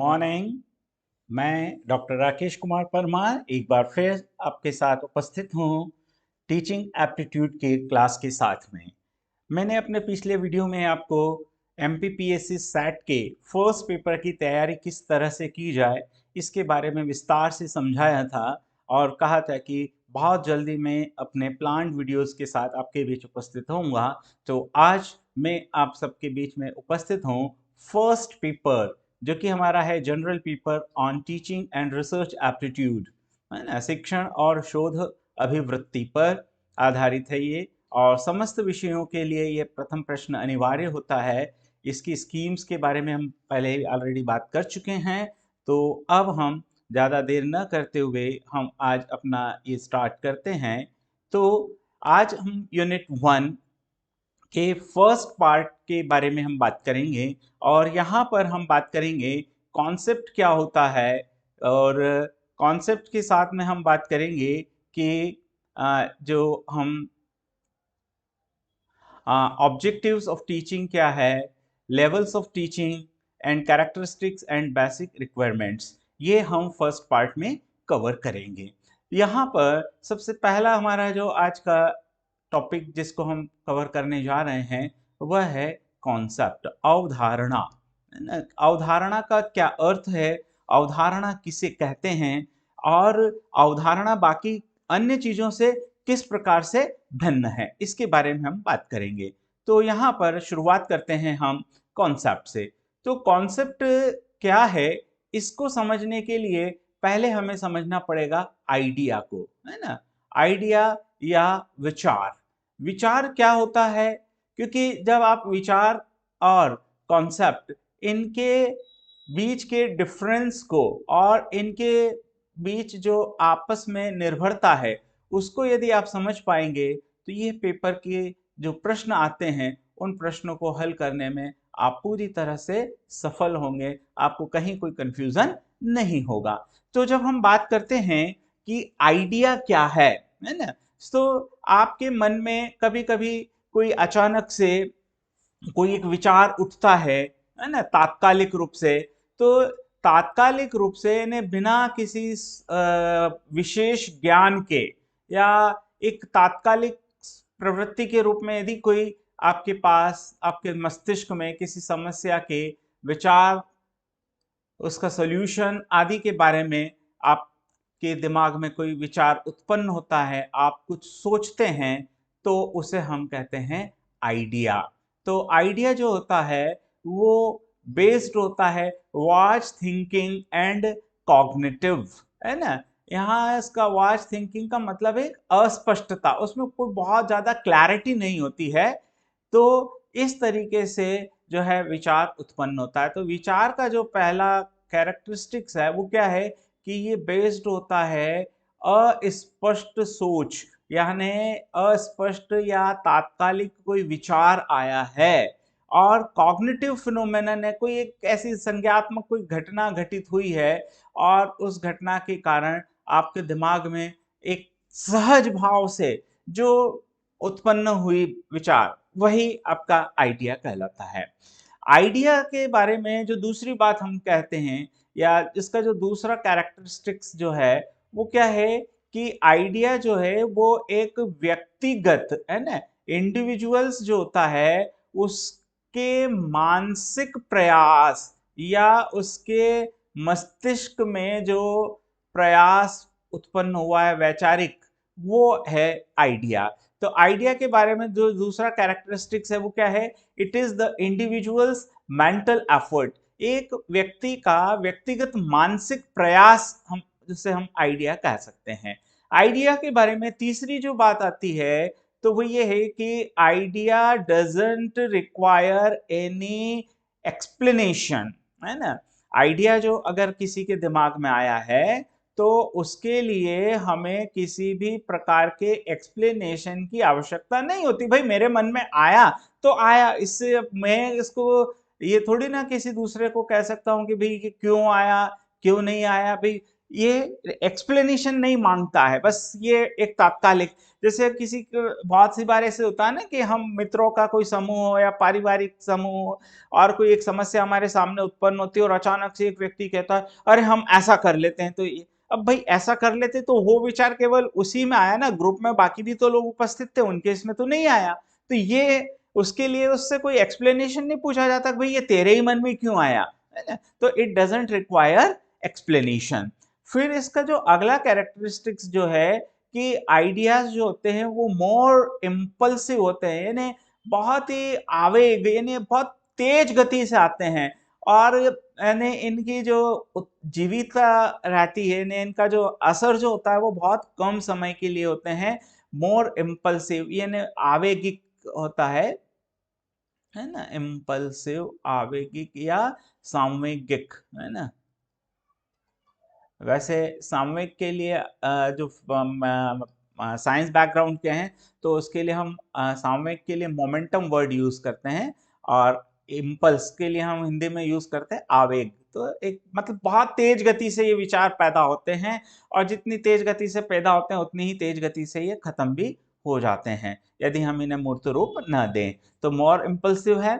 Morning. मैं doctor Rakesh Kumar Parmar एक बार फिर आपके साथ उपस्थित हूँ टीचिंग एप्टीट्यूड के क्लास के साथ में। मैंने अपने पिछले वीडियो में आपको एमपीपीएससी सैट के फर्स्ट पेपर की तैयारी किस तरह से की जाए इसके बारे में विस्तार से समझाया था और कहा था कि बहुत जल्दी मैं अपने प्लान्ड वीडियोस के साथ आपके बीच उपस्थित होऊंगा। तो आज मैं आप सबके बीच में उपस्थित हूँ फर्स्ट पेपर, जो कि हमारा है general paper on teaching and research aptitude, है ना, शिक्षण और शोध अभिवृत्ति पर आधारित है ये। और समस्त विषयों के लिए ये प्रथम प्रश्न अनिवार्य होता है। इसकी स्कीम्स के बारे में हम पहले ऑलरेडी बात कर चुके हैं। तो अब हम ज़्यादा देर न करते हुए हम आज अपना ये स्टार्ट करते हैं। तो आज हम यूनिट 1 के फर्स्ट पार्ट के बारे में हम बात करेंगे और यहाँ पर हम बात करेंगे कॉन्सेप्ट क्या होता है, और कॉन्सेप्ट के साथ में हम बात करेंगे कि जो हम ऑब्जेक्टिव्स ऑफ टीचिंग क्या है, levels of teaching and characteristics and basic requirements, ये हम फर्स्ट पार्ट में कवर करेंगे। यहाँ पर सबसे पहला हमारा जो आज का टॉपिक जिसको हम कवर करने जा रहे हैं वह है कॉन्सेप्ट, अवधारणा। अवधारणा का क्या अर्थ है, अवधारणा किसे कहते हैं, और अवधारणा बाकी अन्य चीजों से किस प्रकार से भिन्न है, इसके बारे में हम बात करेंगे। तो यहाँ पर शुरुआत करते हैं हम कॉन्सेप्ट से। तो कॉन्सेप्ट क्या है, इसको समझने के लिए पहले हमें समझना पड़ेगा आइडिया को, है ना। आइडिया या विचार, विचार क्या होता है, क्योंकि जब आप विचार और कॉन्सेप्ट, इनके बीच के डिफरेंस को और इनके बीच जो आपस में निर्भरता है उसको यदि आप समझ पाएंगे तो ये पेपर के जो प्रश्न आते हैं उन प्रश्नों को हल करने में आप पूरी तरह से सफल होंगे, आपको कहीं कोई कंफ्यूजन नहीं होगा। तो जब हम बात करते हैं कि आइडिया क्या है ना, तो आपके मन में कभी कभी कोई अचानक से कोई एक विचार उठता है ना, तात्कालिक रूप से। तो तात्कालिक रूप से ने बिना किसी विशेष ज्ञान के या एक तात्कालिक प्रवृत्ति के रूप में यदि कोई आपके पास आपके मस्तिष्क में किसी समस्या के विचार, उसका सॉल्यूशन आदि के बारे में आपके दिमाग में कोई विचार उत्पन्न होता है, आप कुछ सोचते हैं, तो उसे हम कहते हैं आइडिया। तो आइडिया जो होता है वो बेस्ड होता है वाच थिंकिंग एंड कॉग्निटिव, है ना। यहाँ इसका वाच थिंकिंग का मतलब है अस्पष्टता, उसमें कोई बहुत ज्यादा क्लैरिटी नहीं होती है। तो इस तरीके से जो है विचार उत्पन्न होता है। तो विचार का जो पहला कैरेक्टरिस्टिक्स है वो क्या है कि ये बेस्ड होता है अस्पष्ट सोच, यानी अस्पष्ट या तात्कालिक कोई विचार आया है, और कॉग्निटिव फिनोमेनन है, कोई एक ऐसी संज्ञात्मक कोई घटना घटित हुई है और उस घटना के कारण आपके दिमाग में एक सहज भाव से जो उत्पन्न हुई विचार, वही आपका आइडिया कहलाता है। आइडिया के बारे में जो दूसरी बात हम कहते हैं या इसका जो दूसरा कैरेक्टरिस्टिक्स जो है वो क्या है कि आइडिया जो है वो एक व्यक्तिगत, है ना, इंडिविजुअल्स जो होता है उसके मानसिक प्रयास या उसके मस्तिष्क में जो प्रयास उत्पन्न हुआ है वैचारिक, वो है आइडिया। तो आइडिया के बारे में जो दूसरा कैरेक्टरिस्टिक्स है वो क्या है, it is the individuals mental effort, एक व्यक्ति का व्यक्तिगत मानसिक प्रयास, हम जिसे हम आइडिया कह सकते हैं। आइडिया के बारे में तीसरी जो बात आती है तो वो ये है कि idea doesn't require any explanation, है ना। आइडिया जो अगर किसी के दिमाग में आया है तो उसके लिए हमें किसी भी प्रकार के एक्सप्लेनेशन की आवश्यकता नहीं होती। भाई मेरे मन में आया तो आया, इससे मैं इसको ये थोड़ी ना किसी दूसरे को कह सकता हूँ कि भाई क्यों आया क्यों नहीं आया। भाई ये एक्सप्लेनेशन नहीं मांगता है, बस ये एक तात्कालिक, जैसे किसी को बहुत सी बार ऐसे होता है ना कि हम मित्रों का कोई समूह हो या पारिवारिक समूह हो और कोई एक समस्या हमारे सामने उत्पन्न होती है और अचानक से एक व्यक्ति कहता है अरे हम ऐसा कर लेते हैं, तो अब भाई ऐसा कर लेते तो वो विचार केवल उसी में आया ना, ग्रुप में बाकी भी तो लोग उपस्थित थे उनके इसमें तो नहीं आया, तो ये उसके लिए उससे कोई एक्सप्लेनेशन नहीं पूछा जाता भाई ये तेरे ही मन में क्यों आया, है ना? तो इट डजंट रिक्वायर एक्सप्लेनेशन। फिर इसका जो अगला कैरेक्टरिस्टिक्स जो है कि आइडियाज जो होते हैं वो मोर इम्पल्सिव होते हैं, यानी बहुत ही आवेग, यानी बहुत तेज गति से आते हैं, और यानी इनकी जो जीविका रहती है, यानी इनका जो असर जो होता है वो बहुत कम समय के लिए होते हैं। मोर इम्पल्सिव यानी आवेगिक होता है ना, इम्पल्सिव आवेगिक या सामूहिक, है ना। वैसे सामयिक के लिए जो साइंस बैकग्राउंड के हैं तो उसके लिए हम सामयिक के लिए मोमेंटम वर्ड यूज करते हैं, और इम्पल्स के लिए हम हिंदी में यूज करते हैं आवेग। तो एक मतलब बहुत तेज गति से ये विचार पैदा होते हैं, और जितनी तेज गति से पैदा होते हैं उतनी ही तेज गति से ये खत्म भी हो जाते हैं यदि हम इन्हें मूर्त रूप न दें। तो मोर इम्पल्सिव है।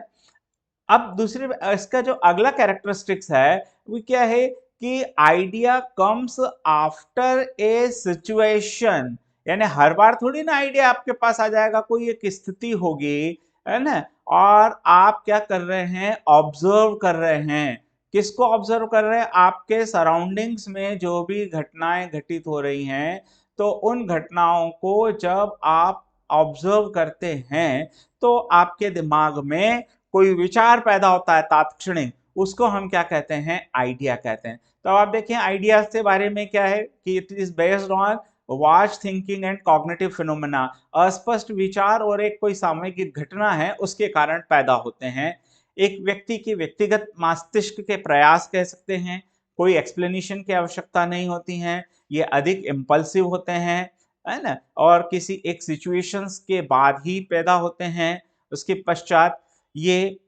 अब दूसरे इसका जो अगला कैरेक्टरिस्टिक्स है वो क्या है कि idea comes after a situation, यानी हर बार थोड़ी ना आइडिया आपके पास आ जाएगा, कोई एक स्थिति होगी, है ना, और आप क्या कर रहे हैं, ऑब्जर्व कर रहे हैं। किसको ऑब्जर्व कर रहे हैं? आपके सराउंडिंग्स में जो भी घटनाएं घटित हो रही हैं, तो उन घटनाओं को जब आप ऑब्जर्व करते हैं तो आपके दिमाग में कोई विचार पैदा होता है तात्क्षणिक, उसको हम क्या कहते हैं, आइडिया कहते हैं। तो आप देखें आइडिया के बारे में क्या है कि it is based on watch thinking and cognitive phenomena, अस्पष्ट विचार और एक कोई सामूहिक घटना है उसके कारण पैदा होते हैं। एक व्यक्ति की व्यक्तिगत मस्तिष्क के प्रयास कह सकते हैं, कोई एक्सप्लेनेशन की आवश्यकता नहीं होती है, ये अधिक इम्पल्सिव होते हैं, है ना, और किसी एक सिचुएशंस के बाद ही पैदा होते हैं। उसके पश्चात ये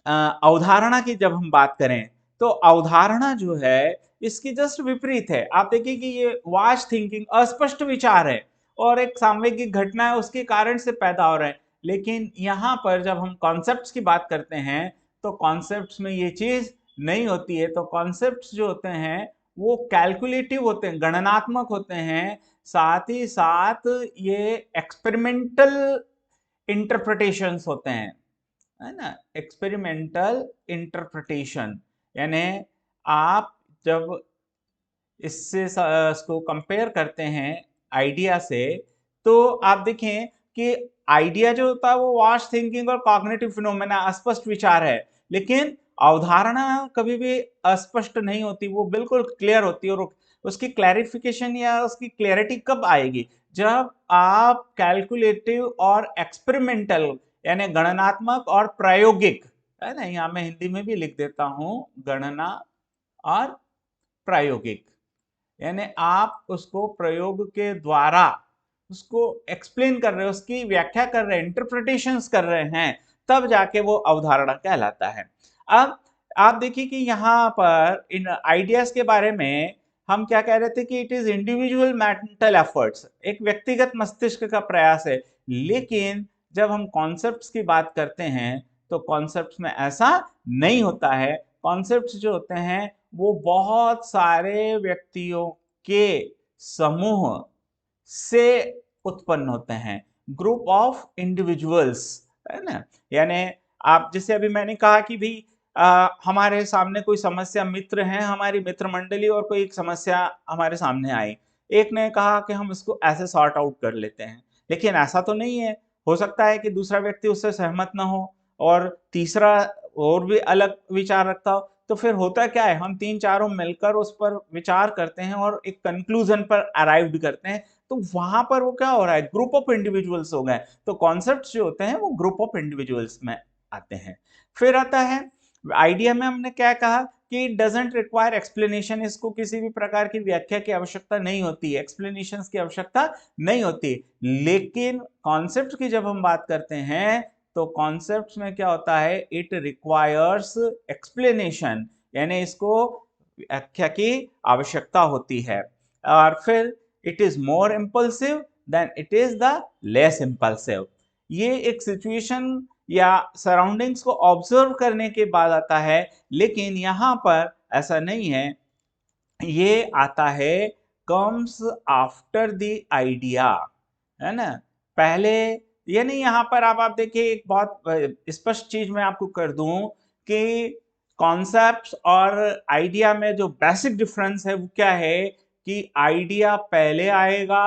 अवधारणा की जब हम बात करें तो अवधारणा जो है इसकी जस्ट विपरीत है। आप देखिए कि ये वाच थिंकिंग अस्पष्ट विचार है और एक सामयिक घटना है उसके कारण से पैदा हो रहा है, लेकिन यहाँ पर जब हम कॉन्सेप्ट्स की बात करते हैं तो कॉन्सेप्ट्स में ये चीज नहीं होती है। तो कॉन्सेप्ट्स जो होते हैं वो कैलकुलेटिव होते हैं, गणनात्मक होते हैं, साथ ही साथ ये एक्सपेरिमेंटल इंटरप्रिटेशंस होते हैं, है ना, एक्सपेरिमेंटल इंटरप्रिटेशन। यानी आप जब इसको कंपेयर करते हैं आइडिया से, तो आप देखें कि आइडिया जो होता है वो वाश थिंकिंग और कॉग्निटिव फिनोमेना अस्पष्ट विचार है, लेकिन अवधारणा कभी भी अस्पष्ट नहीं होती, वो बिल्कुल क्लियर होती है। और उसकी क्लैरिफिकेशन या उसकी क्लैरिटी कब आएगी? जब आप कैलकुलेटिव और एक्सपेरिमेंटल यानी गणनात्मक और प्रायोगिक, है ना, यहाँ मैं हिंदी में भी लिख देता हूं, गणना और प्रायोगिक, यानी आप उसको प्रयोग के द्वारा उसको एक्सप्लेन कर रहे हो, उसकी व्याख्या कर रहे हैं, इंटरप्रिटेशंस कर रहे हैं, तब जाके वो अवधारणा कहलाता है। अब आप देखिए कि यहाँ पर इन आइडियाज के बारे में हम क्या कह रहे थे कि it is individual mental efforts, एक व्यक्तिगत मस्तिष्क का प्रयास है। लेकिन जब हम कॉन्सेप्ट्स की बात करते हैं तो कॉन्सेप्ट्स में ऐसा नहीं होता है। कॉन्सेप्ट्स जो होते हैं वो बहुत सारे व्यक्तियों के समूह से उत्पन्न होते हैं, ग्रुप ऑफ इंडिविजुअल्स, है ना। यानी आप जैसे अभी मैंने कहा कि भाई हमारे सामने कोई समस्या, मित्र हैं हमारी मित्र मंडली और कोई एक समस्या हमारे सामने आई, एक ने कहा कि हम इसको ऐसे सॉर्ट आउट कर लेते हैं, लेकिन ऐसा तो नहीं है। हो सकता है कि दूसरा व्यक्ति उससे सहमत ना हो और तीसरा और भी अलग विचार रखता हो, तो फिर होता क्या है, हम तीन चारों मिलकर उस पर विचार करते हैं और एक कंक्लूजन पर अराइव करते हैं। तो वहां पर वो क्या हो रहा है, ग्रुप ऑफ इंडिविजुअल्स हो गए। तो कॉन्सेप्ट्स जो होते हैं वो ग्रुप ऑफ इंडिविजुअल्स में आते हैं। फिर आता है आइडिया में हमने क्या कहा कि इट डजंट रिक्वायर एक्सप्लेनेशन, इसको किसी भी प्रकार की व्याख्या की आवश्यकता नहीं होती, एक्सप्लेनेशंस की आवश्यकता नहीं होती। लेकिन कॉन्सेप्ट की जब हम बात करते हैं तो कॉन्सेप्ट्स में क्या होता है, इट रिक्वायर्स एक्सप्लेनेशन, यानी इसको व्याख्या की आवश्यकता होती है। और फिर it is more impulsive than it is the less impulsive. ये एक सिचुएशन या सराउंडिंग्स को ऑब्जर्व करने के बाद आता है, लेकिन यहाँ पर ऐसा नहीं है, ये आता है कम्स आफ्टर द आइडिया, है ना। पहले यानी यहाँ पर आप देखिए एक बहुत स्पष्ट चीज मैं आपको कर दूं कि कॉन्सेप्ट्स और आइडिया में जो बेसिक डिफरेंस है वो क्या है कि आइडिया पहले आएगा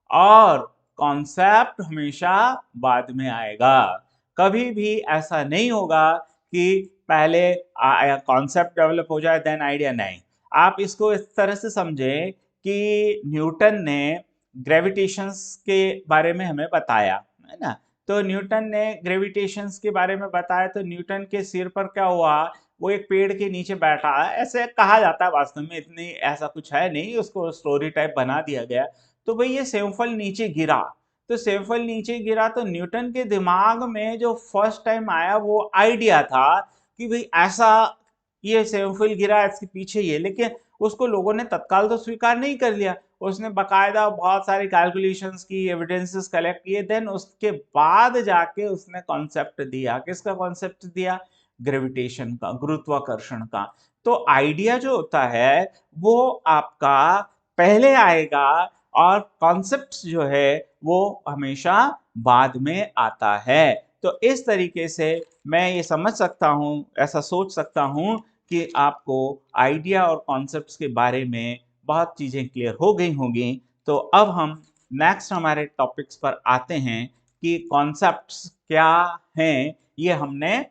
और कॉन्सेप्ट हमेशा बाद में आएगा। कभी भी ऐसा नहीं होगा कि पहले कॉन्सेप्ट डेवलप हो जाए देन आइडिया, नहीं। आप इसको इस तरह से समझें कि न्यूटन ने ग्रेविटेशंस के बारे में हमें बताया, है ना। तो न्यूटन ने ग्रेविटेशंस के बारे में बताया तो न्यूटन के सिर पर क्या हुआ, वो एक पेड़ के नीचे बैठा, ऐसे कहा जाता है, वास्तव में इतनी ऐसा कुछ है नहीं, उसको स्टोरी टाइप बना दिया गया। तो भाई ये सेवफल नीचे गिरा, तो सेवफल नीचे गिरा तो न्यूटन के दिमाग में जो फर्स्ट टाइम आया वो आइडिया था कि भाई ऐसा ये सेवफल गिरा, इसके पीछे ये, लेकिन उसको लोगों ने तत्काल तो स्वीकार नहीं कर लिया। उसने बकायदा बहुत सारी कैलकुलेशंस की, एविडेंसेस कलेक्ट किए, देन उसके बाद जाके उसने कॉन्सेप्ट दिया। किसका कॉन्सेप्ट दिया? ग्रेविटेशन का, गुरुत्वाकर्षण का। तो आइडिया जो होता है वो आपका पहले आएगा और कॉन्सेप्ट जो है वो हमेशा बाद में आता है। तो इस तरीके से मैं ये समझ सकता हूँ, ऐसा सोच सकता हूँ कि आपको आइडिया और कॉन्सेप्ट्स के बारे में बहुत चीज़ें क्लियर हो गई होंगी। तो अब हम नेक्स्ट हमारे टॉपिक्स पर आते हैं कि कॉन्सेप्ट्स क्या हैं, ये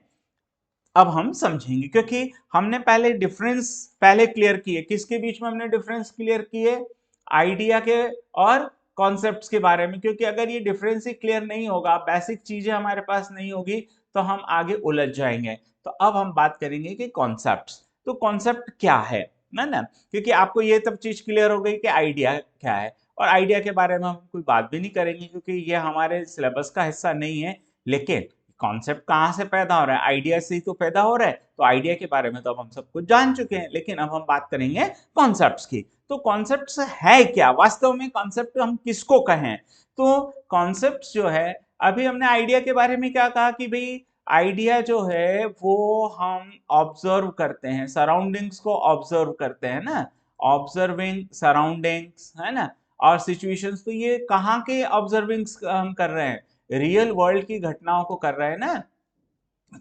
अब हम समझेंगे, क्योंकि हमने पहले डिफरेंस पहले क्लियर किए। किसके बीच में हमने डिफरेंस क्लियर किए? आइडिया के और कॉन्सेप्ट्स के बारे में। क्योंकि अगर ये डिफरेंस ही क्लियर नहीं होगा, बेसिक चीजें हमारे पास नहीं होगी, तो हम आगे उलझ जाएंगे। तो अब हम बात करेंगे कि कॉन्सेप्ट्स, तो कॉन्सेप्ट क्या है ना। क्योंकि आपको ये तब चीज क्लियर हो गई कि आइडिया क्या है, और आइडिया के बारे में हम कोई बात भी नहीं करेंगे क्योंकि ये हमारे सिलेबस का हिस्सा नहीं है। लेकिन कॉन्सेप्ट कहाँ से पैदा हो रहा है? आइडिया से ही तो पैदा हो रहा है। तो आइडिया के बारे में तो अब हम सब कुछ जान चुके हैं, लेकिन अब हम बात करेंगे कॉन्सेप्ट्स की। तो कॉन्सेप्ट्स है क्या वास्तव में? कॉन्सेप्ट हम किसको कहें? तो कॉन्सेप्ट्स जो है, अभी हमने आइडिया के बारे में क्या कहा कि भाई आइडिया जो है वो हम ऑब्जर्व करते हैं, सराउंडिंग्स को ऑब्जर्व करते हैं ना, ऑब्जर्विंग सराउंडिंग्स, है ना, और सिचुएशंस। तो ये कहाँ के ऑब्जर्विंग्स हम कर रहे हैं? रियल वर्ल्ड की घटनाओं को कर रहे हैं ना।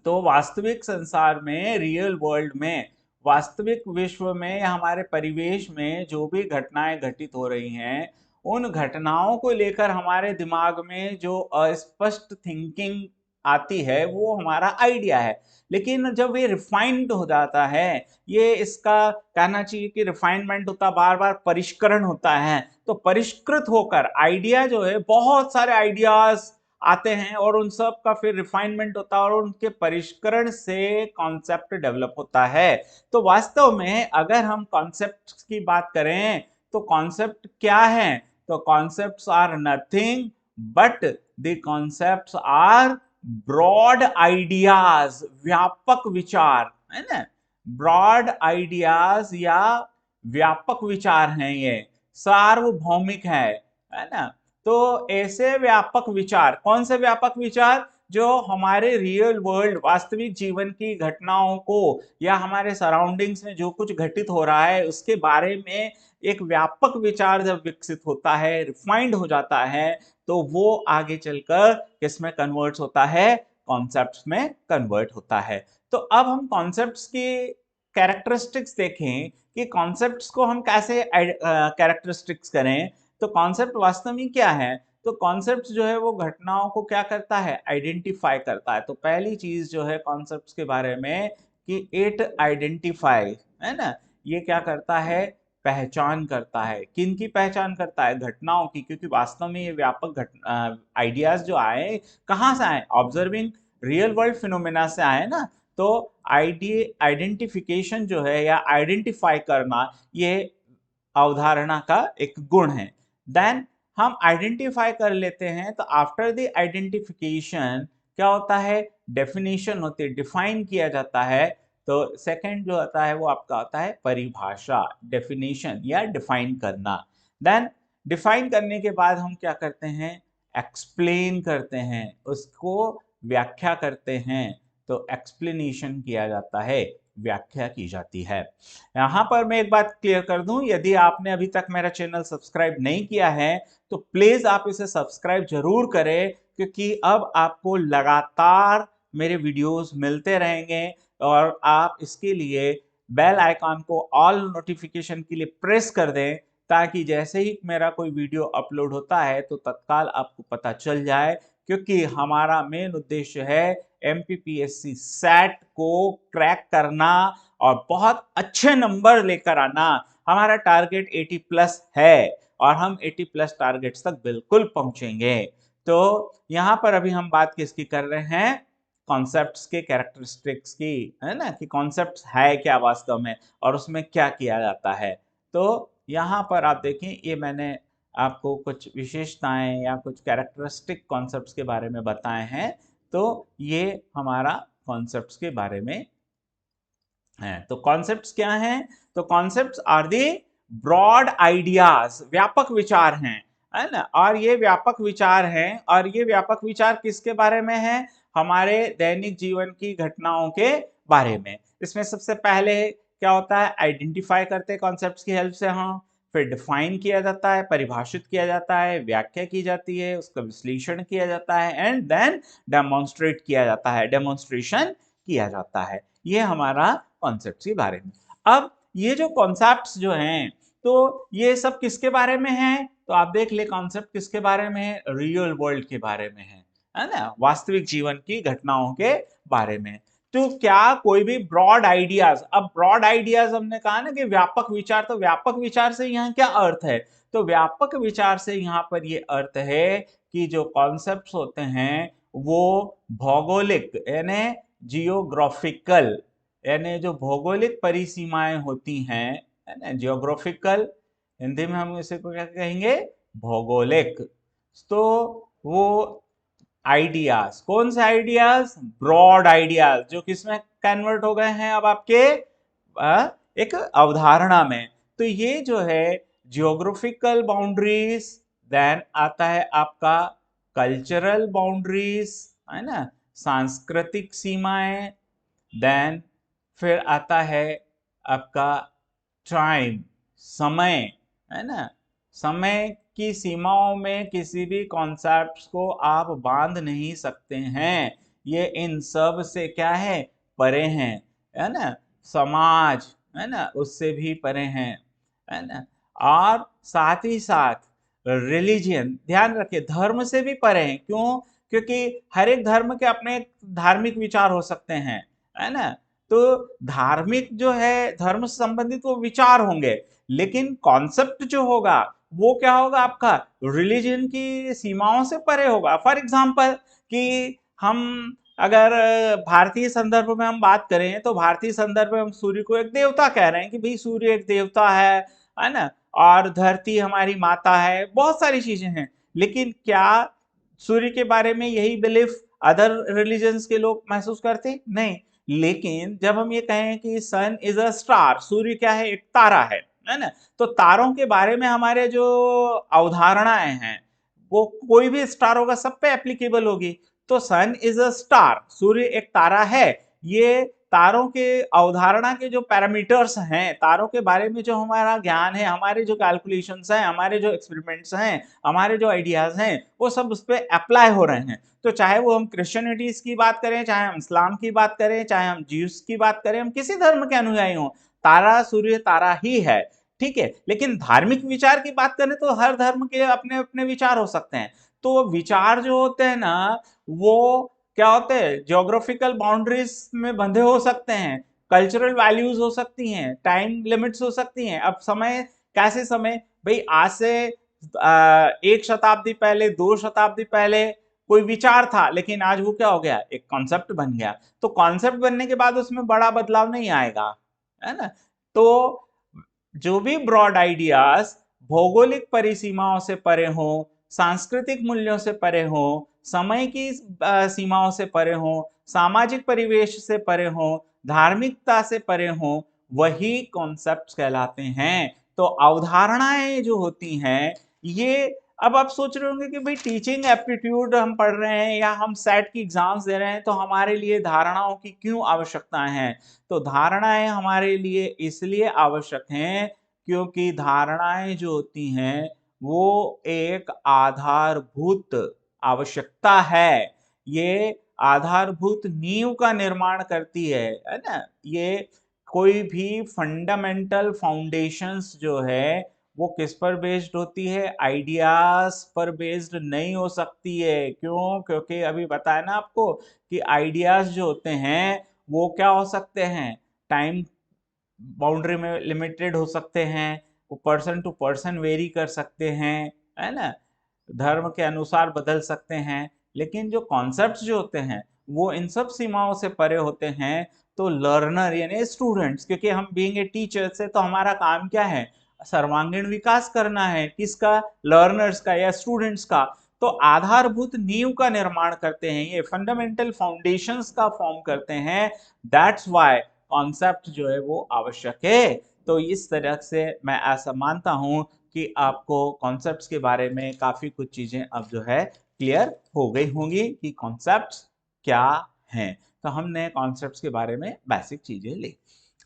तो वास्तविक संसार में, रियल वर्ल्ड में, वास्तविक विश्व में, हमारे परिवेश में जो भी घटनाएं घटित हो रही हैं, उन घटनाओं को लेकर हमारे दिमाग में जो अस्पष्ट थिंकिंग आती है वो हमारा आइडिया है। लेकिन जब ये रिफाइंड हो जाता है, ये इसका कहना चाहिए कि रिफाइनमेंट होता, बार बार परिष्करण होता है, तो परिष्कृत होकर आइडिया जो है, बहुत सारे आइडियाज आते हैं और उन सब का फिर रिफाइनमेंट होता है और उनके परिष्करण से कॉन्सेप्ट डेवलप होता है। तो वास्तव में अगर हम कॉन्सेप्ट की बात करें तो कॉन्सेप्ट क्या है? तो concepts are nothing but the concepts are broad ideas, व्यापक विचार, है ना। ब्रॉड आइडियाज या व्यापक विचार हैं, ये सार्वभौमिक है ना। तो ऐसे व्यापक विचार, कौन से व्यापक विचार? जो हमारे रियल वर्ल्ड, वास्तविक जीवन की घटनाओं को या हमारे सराउंडिंग्स में जो कुछ घटित हो रहा है उसके बारे में एक व्यापक विचार जब विकसित होता है, रिफाइंड हो जाता है, तो वो आगे चलकर किसमें कन्वर्ट होता है? कॉन्सेप्ट्स में कन्वर्ट होता है। तो अब हम कॉन्सेप्ट्स की कैरेक्टरिस्टिक्स देखें कि कॉन्सेप्ट्स को हम कैसे कैरेक्टरिस्टिक्स करें। तो कॉन्सेप्ट वास्तव में क्या है? तो कॉन्सेप्ट जो है वो घटनाओं को क्या करता है? आइडेंटिफाई करता है। तो पहली चीज जो है कॉन्सेप्ट्स के बारे में कि इट आइडेंटिफाई, है ना, ये क्या करता है? पहचान करता है। किन की पहचान करता है? घटनाओं की। क्योंकि वास्तव में ये व्यापक आइडियाज जो आए कहाँ से आए? ऑब्जर्विंग रियल वर्ल्ड फिनोमेना से आए ना। तो आइडेंटिफिकेशन जो है या आइडेंटिफाई करना, ये अवधारणा का एक गुण है। देन हम आइडेंटिफाई कर लेते हैं, तो आफ्टर द आइडेंटिफिकेशन क्या होता है? डेफिनेशन होती है, डिफाइन किया जाता है। तो सेकंड जो आता है वो आपका होता है परिभाषा, डेफिनेशन या डिफाइन करना। देन डिफाइन करने के बाद हम क्या करते हैं, एक्सप्लेन करते हैं, उसको व्याख्या करते हैं। तो एक्सप्लेनेशन किया जाता है, व्याख्या की जाती है। यहां पर मैं एक बात क्लियर कर दूं, यदि आपने अभी तक मेरा चैनल सब्सक्राइब नहीं किया है तो प्लीज आप इसे सब्सक्राइब जरूर करें, क्योंकि अब आपको लगातार मेरे वीडियोस मिलते रहेंगे और आप इसके लिए बेल आइकॉन को ऑल नोटिफिकेशन के लिए प्रेस कर दें, ताकि जैसे ही मेरा कोई वीडियो अपलोड होता है तो तत्काल आपको पता चल जाए। क्योंकि हमारा मेन उद्देश्य है एमपीपीएससी सेट को क्रैक करना और बहुत अच्छे नंबर लेकर आना। हमारा टारगेट 80 प्लस है और हम 80 प्लस टारगेट्स तक बिल्कुल पहुंचेंगे। तो यहां पर अभी हम बात किसकी कर रहे हैं, कॉन्सेप्ट्स के, कैरेक्टरिस्टिक्स की, है ना, कि कॉन्सेप्ट्स है क्या वास्तव में और उसमें क्या किया जाता है। तो यहाँ पर आप देखें, ये मैंने आपको कुछ विशेषताएं या कुछ कैरेक्टरिस्टिक कॉन्सेप्ट्स के बारे में बताए हैं। तो ये हमारा कॉन्सेप्ट्स के बारे में है। तो कॉन्सेप्ट्स क्या हैं, तो concepts are the broad ideas, व्यापक विचार हैं, है ना। और ये व्यापक विचार हैं, और ये व्यापक विचार किसके बारे में है, हमारे दैनिक जीवन की घटनाओं के बारे में। इसमें सबसे पहले क्या होता है, आइडेंटिफाई करते हैं कॉन्सेप्ट्स की हेल्प से हम, फिर डिफाइन किया जाता है, परिभाषित किया जाता है, व्याख्या की जाती है, उसका विश्लेषण किया जाता है, एंड देन डेमोन्स्ट्रेट किया जाता है, डेमोन्स्ट्रेशन किया जाता है। ये हमारा कॉन्सेप्ट्स के बारे में। अब ये जो कॉन्सेप्ट्स जो हैं, तो ये सब किसके बारे में हैं, तो आप देख ले कॉन्सेप्ट किसके बारे में है, रियल वर्ल्ड के बारे में है ना, वास्तविक जीवन की घटनाओं के बारे में। तो क्या कोई भी ब्रॉड आइडियाज, अब ब्रॉड आइडियाज हमने कहा ना कि व्यापक विचार, तो व्यापक विचार से यहाँ क्या अर्थ है, तो व्यापक विचार से यहाँ पर ये अर्थ है कि जो कॉन्सेप्ट्स होते हैं वो भौगोलिक यानी जियोग्राफिकल, यानी जो भौगोलिक परिसीमाएं होती हैं, है ना, जियोग्राफिकल, हिंदी में हम इसे को क्या कहेंगे, भौगोलिक। तो वो आइडियाज, कौन से आइडियाज, ब्रॉड आइडियाज, जो किसमें कन्वर्ट हो गए हैं अब आपके एक अवधारणा में। तो ये जो है जियोग्राफिकल बाउंड्रीज, देन आता है आपका कल्चरल बाउंड्रीज, है ना, सांस्कृतिक सीमाएं, देन फिर आता है आपका टाइम, समय, है ना, समय की सीमाओं में किसी भी कॉन्सेप्ट्स को आप बांध नहीं सकते हैं, ये इन सब से क्या है, परे हैं, है ना, समाज, है ना, उससे भी परे हैं, है ना, और साथ ही साथ रिलीजियन, ध्यान रखिए धर्म से भी परे हैं। क्यों, क्योंकि हर एक धर्म के अपने धार्मिक विचार हो सकते हैं, है ना। तो धार्मिक जो है, धर्म से संबंधित वो विचार होंगे, लेकिन कॉन्सेप्ट जो होगा वो क्या होगा, आपका रिलीजन की सीमाओं से परे होगा। फॉर एग्जांपल कि हम अगर भारतीय संदर्भ में हम बात करें, तो भारतीय संदर्भ में हम सूर्य को एक देवता कह रहे हैं कि भाई सूर्य एक देवता है ना, और धरती हमारी माता है, बहुत सारी चीजें हैं। लेकिन क्या सूर्य के बारे में यही बिलीफ अदर रिलीजन्स के लोग महसूस करते, नहीं। लेकिन जब हम ये कहें कि सन इज अ स्टार, सूर्य क्या है, एक तारा है ना, तो तारों के बारे में हमारे जो अवधारणाएं हैं वो कोई भी स्टार होगा सब पे एप्लीकेबल होगी। तो सन इज अ स्टार, सूर्य एक तारा है, ये तारों के अवधारणा के जो पैरामीटर्स हैं, तारों के बारे में जो हमारा ज्ञान है, हमारे जो कैलकुलेशंस हैं, हमारे जो एक्सपेरिमेंट्स हैं, हमारे जो आइडियाज हैं, वो सब उस पर अप्लाई हो रहे हैं। तो चाहे वो हम क्रिश्चियनिटीज की बात करें, चाहे हम इस्लाम की बात करें, चाहे हम ज्यूस की बात करें, हम किसी धर्म के अनुयायी हों, तारा सूर्य तारा ही है, ठीक है। लेकिन धार्मिक विचार की बात करें तो हर धर्म के अपने अपने विचार हो सकते हैं। तो विचार जो होते हैं ना, वो क्या होते हैं, ज्योग्राफिकल बाउंड्रीज में बंधे हो सकते हैं, कल्चरल वैल्यूज हो सकती हैं, टाइम लिमिट्स हो सकती हैं। अब समय, कैसे समय, भाई आज से 1 शताब्दी पहले, 2 शताब्दी पहले कोई विचार था, लेकिन आज वो क्या हो गया, एक कॉन्सेप्ट बन गया। तो कॉन्सेप्ट बनने के बाद उसमें बड़ा बदलाव नहीं आएगा, है ना। तो जो भी ब्रॉड आइडियाज भौगोलिक परिसीमाओं से परे हो, सांस्कृतिक मूल्यों से परे हो, समय की सीमाओं से परे हो, सामाजिक परिवेश से परे हो, धार्मिकता से परे हों, वही कॉन्सेप्ट्स कहलाते हैं। तो अवधारणाएं जो होती हैं ये, अब आप सोच रहे होंगे कि भाई टीचिंग एप्टीट्यूड हम पढ़ रहे हैं या हम सेट की एग्जाम्स दे रहे हैं तो हमारे लिए धारणाओं की क्यों आवश्यकता है। तो धारणाएं हमारे लिए इसलिए आवश्यक हैं क्योंकि धारणाएं जो होती हैं वो एक आधारभूत आवश्यकता है। ये आधारभूत नींव का निर्माण करती है ना। ये कोई भी फंडामेंटल फाउंडेशंस जो है वो किस पर बेस्ड होती है, आइडियाज पर बेस्ड नहीं हो सकती है। क्यों? क्योंकि अभी बताया ना आपको कि आइडियाज जो होते हैं वो क्या हो सकते हैं, टाइम बाउंड्री में लिमिटेड हो सकते हैं, वो पर्सन टू पर्सन वेरी कर सकते हैं, है ना, धर्म के अनुसार बदल सकते हैं। लेकिन जो कॉन्सेप्ट्स जो होते हैं वो इन सब सीमाओं से परे होते हैं। तो लर्नर यानी स्टूडेंट्स, क्योंकि हम बीइंग ए टीचर से तो हमारा काम क्या है, सर्वांगीण विकास करना है, किसका, लर्नर्स का या स्टूडेंट्स का। तो आधारभूत नींव का निर्माण करते हैं, ये फंडामेंटल फाउंडेशंस का फॉर्म करते हैं। दैट्स व्हाई कॉन्सेप्ट जो है वो आवश्यक है। तो इस तरह से मैं ऐसा मानता हूं कि आपको कॉन्सेप्ट्स के बारे में काफी कुछ चीजें अब जो है क्लियर हो गई होंगी कि कॉन्सेप्ट्स क्या हैं। तो हमने कॉन्सेप्ट्स के बारे में बेसिक चीजें ली।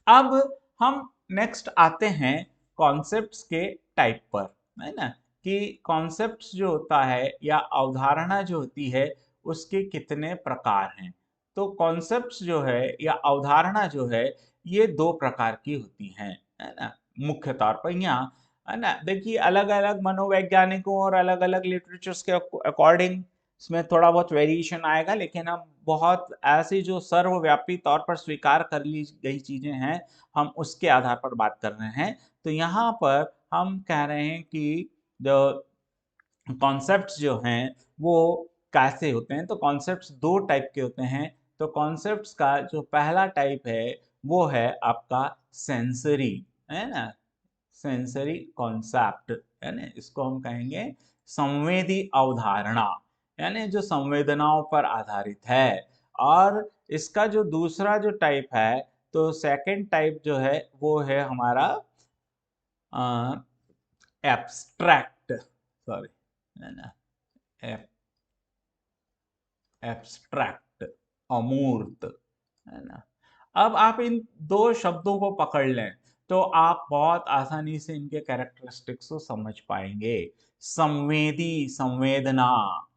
अब हम नेक्स्ट आते हैं कॉन्सेप्ट्स के टाइप पर, है ना, कि कॉन्सेप्ट्स जो होता है या अवधारणा जो होती है उसके कितने प्रकार हैं। तो कॉन्सेप्ट्स जो है या अवधारणा जो है ये दो प्रकार की होती हैं, है ना, मुख्य तौर पर। यहाँ है ना, देखिए अलग अलग मनोवैज्ञानिकों और अलग अलग लिटरेचर्स के अकॉर्डिंग इसमें थोड़ा बहुत वेरिएशन आएगा, लेकिन हम बहुत ऐसी जो सर्वव्यापी तौर पर स्वीकार कर ली गई चीजें हैं हम उसके आधार पर बात कर रहे हैं। तो यहाँ पर हम कह रहे हैं कि जो कॉन्सेप्ट्स जो हैं वो कैसे होते हैं। तो कॉन्सेप्ट्स दो टाइप के होते हैं। तो कॉन्सेप्ट्स का जो पहला टाइप है वो है आपका सेंसरी, है ना, सेंसरी कॉन्सेप्ट, यानी इसको हम कहेंगे संवेदी अवधारणा, यानी जो संवेदनाओं पर आधारित है। और इसका जो दूसरा जो टाइप है, तो सेकंड टाइप जो है वो है हमारा एब्स्ट्रैक्ट, सॉरी, है ना, एब्स्ट्रैक्ट, अमूर्त, है ना। अब आप इन दो शब्दों को पकड़ लें तो आप बहुत आसानी से इनके कैरेक्टरिस्टिक्स को समझ पाएंगे। संवेदी, संवेदना,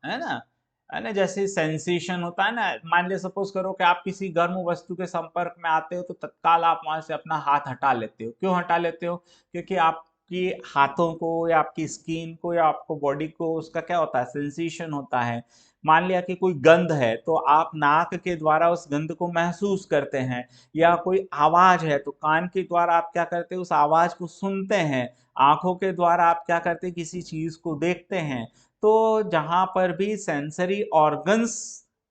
है ना, जैसे सेंसेशन होता है ना। मान लिया सपोज करो कि आप किसी गर्म वस्तु के संपर्क में आते हो तो तत्काल आप वहां से अपना हाथ हटा लेते हो। क्यों हटा लेते हो? क्योंकि आपकी हाथों को या आपकी स्किन को या आपको बॉडी को उसका क्या होता है, सेंसेशन होता है। मान लिया कि कोई गंध है तो आप नाक के द्वारा उस गंध को महसूस करते हैं, या कोई आवाज है तो कान के द्वारा आप क्या करते हैं, उस आवाज को सुनते हैं। आंखों के द्वारा आप क्या करते हैं, किसी चीज को देखते हैं। तो जहां पर भी सेंसरी ऑर्गन्स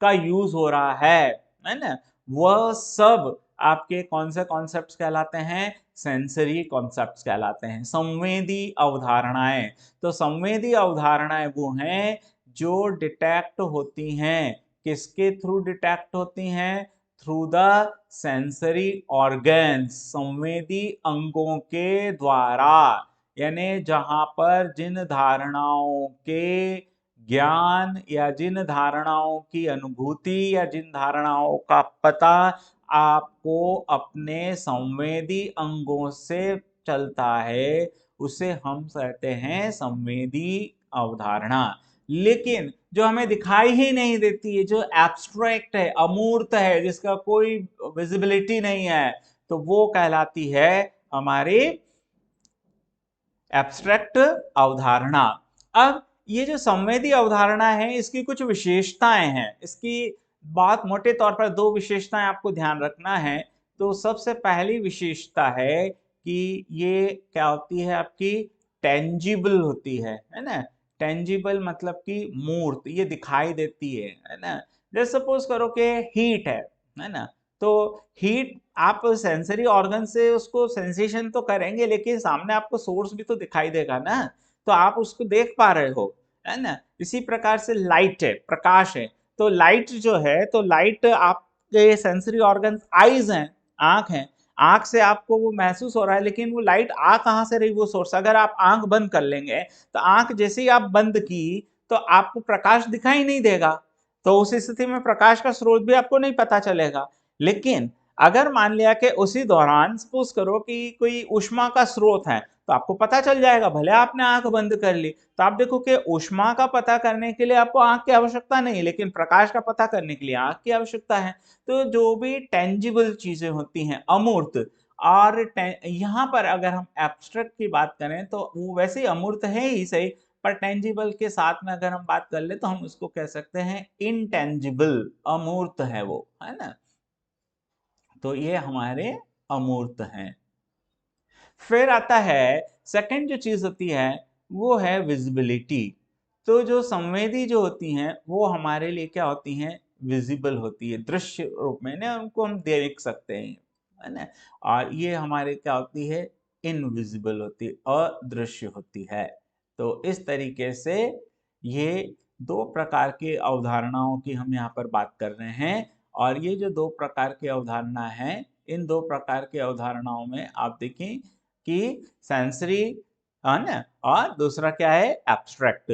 का यूज हो रहा है ना, वह सब आपके कौन से कॉन्सेप्ट्स कहलाते हैं, सेंसरी कॉन्सेप्ट्स कहलाते हैं, संवेदी अवधारणाएं। तो संवेदी अवधारणाएं वो हैं जो डिटेक्ट होती हैं, किसके थ्रू डिटेक्ट होती हैं, थ्रू द सेंसरी ऑर्गन्स, संवेदी अंगों के द्वारा। यानी जहां पर जिन धारणाओं के ज्ञान या जिन धारणाओं की अनुभूति या जिन धारणाओं का पता आपको अपने संवेदी अंगों से चलता है उसे हम कहते हैं संवेदी अवधारणा। लेकिन जो हमें दिखाई ही नहीं देती है, जो एब्स्ट्रैक्ट है, अमूर्त है, जिसका कोई विजिबिलिटी नहीं है, तो वो कहलाती है हमारी एब्स्ट्रैक्ट अवधारणा। अब ये जो संवेदी अवधारणा है इसकी कुछ विशेषताएं हैं। इसकी बात मोटे तौर पर दो विशेषताएं आपको ध्यान रखना है। तो सबसे पहली विशेषता है कि ये क्या होती है, आपकी टेंजिबल होती है ना। टेंजिबल मतलब कि मूर्त, ये दिखाई देती है ना। जैसे सपोज करो कि हीट है ना, तो हीट आप सेंसरी ऑर्गन से उसको सेंसेशन तो करेंगे, लेकिन सामने आपको सोर्स भी तो दिखाई देगा ना, तो आप उसको देख पा रहे हो, है ना। इसी प्रकार से लाइट है, प्रकाश है। तो लाइट जो है, तो लाइट आपके सेंसरी ऑर्गन आईज हैं, आंख है, आंख से आपको वो महसूस हो रहा है, लेकिन वो लाइट आ कहाँ से रही, वो सोर्स। अगर आप आंख बंद कर लेंगे तो आंख जैसे ही आप बंद की तो आपको प्रकाश दिखाई नहीं देगा, तो उस स्थिति में प्रकाश का स्रोत भी आपको नहीं पता चलेगा। लेकिन अगर मान लिया कि उसी दौरान सपोज करो कि कोई ऊष्मा का स्रोत है, तो आपको पता चल जाएगा, भले आपने आंख बंद कर ली। तो आप देखो कि ऊष्मा का पता करने के लिए आपको आंख की आवश्यकता नहीं, लेकिन प्रकाश का पता करने के लिए आंख की आवश्यकता है। तो जो भी टेंजिबल चीजें होती हैं, अमूर्त, और यहाँ पर अगर हम एब्स्ट्रैक्ट की बात करें तो वो वैसे ही अमूर्त है ही सही, पर टेंजिबल के साथ में अगर हम बात कर ले तो हम उसको कह सकते हैं इनटेंजिबल, अमूर्त है वो, है ना। तो ये हमारे अमूर्त हैं। फिर आता है सेकंड जो चीज होती है वो है विजिबिलिटी। तो जो संवेदी जो होती हैं वो हमारे लिए क्या होती हैं, विजिबल होती है, दृश्य रूप में ना उनको हम देख सकते हैं, है ना। और ये हमारे क्या होती है, इनविजिबल होती है, अदृश्य होती है। तो इस तरीके से ये दो प्रकार की अवधारणाओं की हम यहाँ पर बात कर रहे हैं। और ये जो दो प्रकार की अवधारणा है, इन दो प्रकार की अवधारणाओं में आप देखें कि सेंसरी, है ना, और दूसरा क्या है, एब्स्ट्रैक्ट।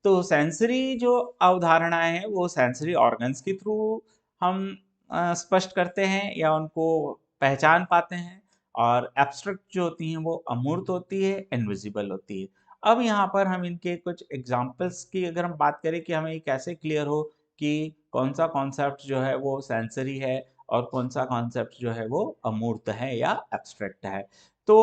तो सेंसरी जो अवधारणाएं हैं वो सेंसरी ऑर्गन्स के थ्रू हम स्पष्ट करते हैं या उनको पहचान पाते हैं, और एब्स्ट्रैक्ट जो होती हैं वो अमूर्त होती है, इनविजिबल होती है। अब यहाँ पर हम इनके कुछ एग्जाम्पल्स की अगर हम बात करें कि हमें कैसे क्लियर हो कि कौन सा कॉन्सेप्ट जो है वो सेंसरी है और कौन सा कॉन्सेप्ट जो है वो अमूर्त है या एब्स्ट्रैक्ट है। तो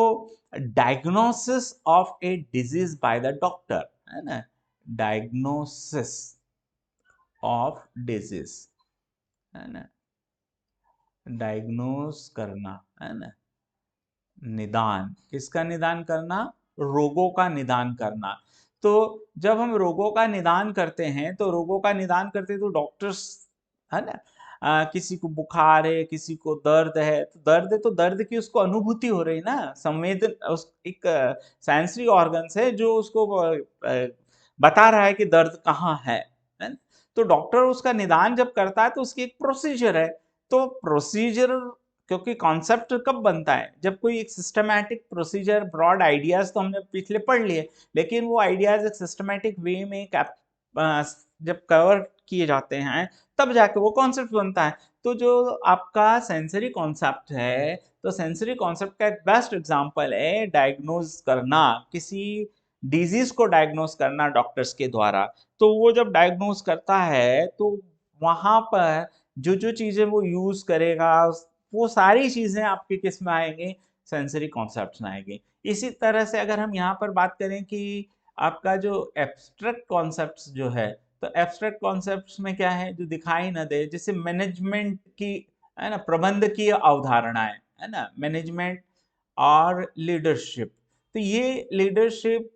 diagnosis of a disease by the doctor, है ना, डायग्नोसिस ऑफ डिजीज, है ना, डायग्नोस करना, है ना, निदान, किसका निदान करना, रोगों का निदान करना। तो जब हम रोगों का निदान करते हैं तो रोगों का निदान करते हैं तो डॉक्टर्स, है ना, किसी को बुखार है, किसी को दर्द है, तो दर्द है तो दर्द की उसको अनुभूति हो रही ना, संवेदन, उस एक सेंसरी ऑर्गन्स है जो उसको बता रहा है कि दर्द कहाँ है ना? तो डॉक्टर उसका निदान जब करता है तो उसकी एक प्रोसीजर है। तो प्रोसीजर, क्योंकि कॉन्सेप्ट कब बनता है, जब कोई एक सिस्टमैटिक प्रोसीजर, ब्रॉड आइडियाज तो हमने पिछले पढ़ लिए, लेकिन वो आइडियाज एक सिस्टमैटिक वे में जब कवर किए जाते हैं तब जाके वो कॉन्सेप्ट बनता है। तो जो आपका सेंसरी कॉन्सेप्ट है, तो सेंसरी कॉन्सेप्ट का एक बेस्ट एग्जांपल है डायग्नोज करना, किसी डिजीज को डायग्नोज करना डॉक्टर्स के द्वारा। तो वो जब डायग्नोज करता है तो वहां पर जो जो चीजें वो यूज करेगा, वो सारी चीजें आपके किस में आएंगे, सेंसरी कॉन्सेप्ट्स में आएंगे। इसी तरह से अगर हम यहाँ पर बात करें कि आपका जो एब्स्ट्रैक्ट कॉन्सेप्ट्स जो है, तो एब्स्ट्रैक्ट कॉन्सेप्ट्स में क्या है, जो दिखाई न दे, जैसे मैनेजमेंट की, है ना, प्रबंध की अवधारणाएं, है ना, मैनेजमेंट और लीडरशिप। तो ये लीडरशिप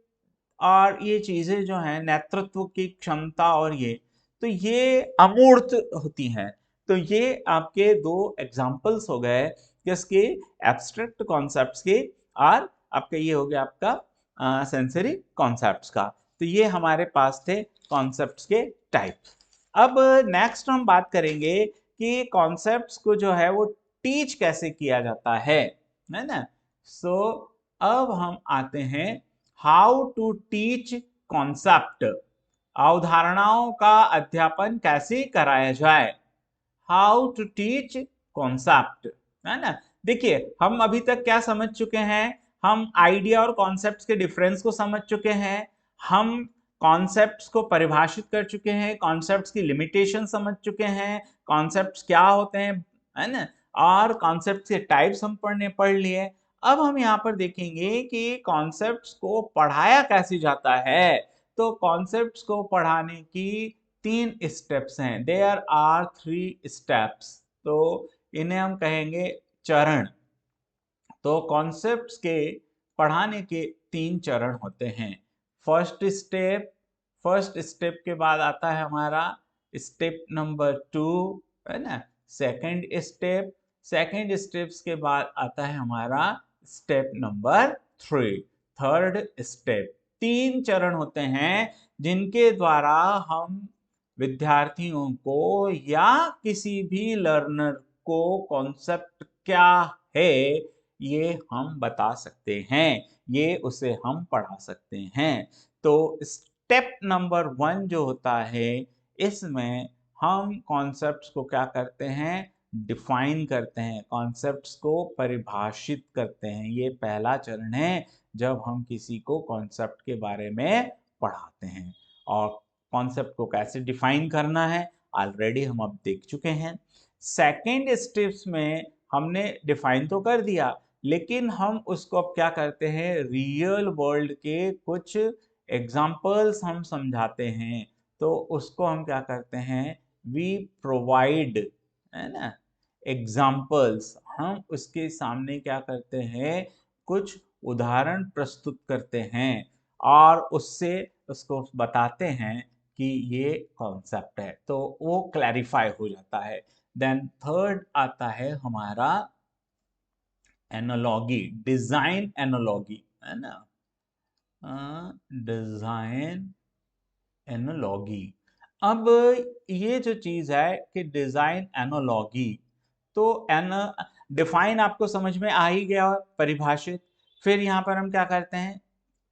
और ये चीजें जो हैं, नेतृत्व की क्षमता, और ये तो ये अमूर्त होती हैं। तो ये आपके दो एग्जाम्पल्स हो गए किसके, एब्स्ट्रैक्ट कॉन्सेप्ट्स के, और आपका ये हो गया आपका सेंसरी कॉन्सेप्ट्स का। तो ये हमारे पास थे कॉन्सेप्ट्स के टाइप। अब नेक्स्ट हम बात करेंगे कि कॉन्सेप्ट्स को जो है वो टीच कैसे किया जाता है ना। सो अब हम आते हैं हाउ टू टीच कॉन्सेप्ट, अवधारणाओं का अध्यापन कैसे कराया जाए, हाउ टू टीच कॉन्सेप्ट, है ना। देखिए हम अभी तक क्या समझ चुके हैं, हम आइडिया और कॉन्सेप्ट्स के डिफरेंस को समझ चुके हैं, हम कॉन्सेप्ट्स को परिभाषित कर चुके हैं, कॉन्सेप्ट्स की लिमिटेशन समझ चुके हैं, कॉन्सेप्ट्स क्या होते हैं, है ना, और कॉन्सेप्ट्स के टाइप्स हम पढ़ लिए। अब हम यहाँ पर देखेंगे कि कॉन्सेप्ट्स को पढ़ाया कैसे जाता है। तो कॉन्सेप्ट्स को पढ़ाने की 3 स्टेप्स हैं, देयर आर 3 स्टेप्स। तो इन्हें हम कहेंगे चरण। तो कॉन्सेप्ट्स के पढ़ाने के 3 चरण होते हैं। फर्स्ट स्टेप, फर्स्ट स्टेप के बाद आता है हमारा स्टेप नंबर 2, है ना, सेकंड स्टेप, सेकंड स्टेप्स के बाद आता है हमारा स्टेप नंबर 3, थर्ड स्टेप। 3 चरण होते हैं जिनके द्वारा हम विद्यार्थियों को या किसी भी लर्नर को कॉन्सेप्ट क्या है ये हम बता सकते हैं, ये उसे हम पढ़ा सकते हैं। तो स्टेप नंबर 1 जो होता है, इसमें हम कॉन्सेप्ट्स को क्या करते हैं, डिफाइन करते हैं, कॉन्सेप्ट्स को परिभाषित करते हैं। ये पहला चरण है जब हम किसी को कॉन्सेप्ट के बारे में पढ़ाते हैं। और कॉन्सेप्ट को कैसे डिफाइन करना है ऑलरेडी हम अब देख चुके हैं। सेकेंड स्टेप्स में हमने डिफाइन तो कर दिया, लेकिन हम उसको अब क्या करते हैं, रियल वर्ल्ड के कुछ एग्जाम्पल्स हम समझाते हैं। तो उसको हम क्या करते हैं, वी प्रोवाइड, है ना, एग्जाम्पल्स। हम उसके सामने क्या करते हैं, कुछ उदाहरण प्रस्तुत करते हैं और उससे उसको बताते हैं कि ये कॉन्सेप्ट है, तो वो क्लैरिफाई हो जाता है। देन थर्ड आता है हमारा एनालॉगी, डिजाइन एनालॉगी, है ना, डिजाइन एनालॉगी। अब ये जो चीज है कि डिजाइन एनालॉगी, तो एन डिफाइन आपको समझ में आ ही गया, परिभाषित। फिर यहाँ पर हम क्या करते हैं,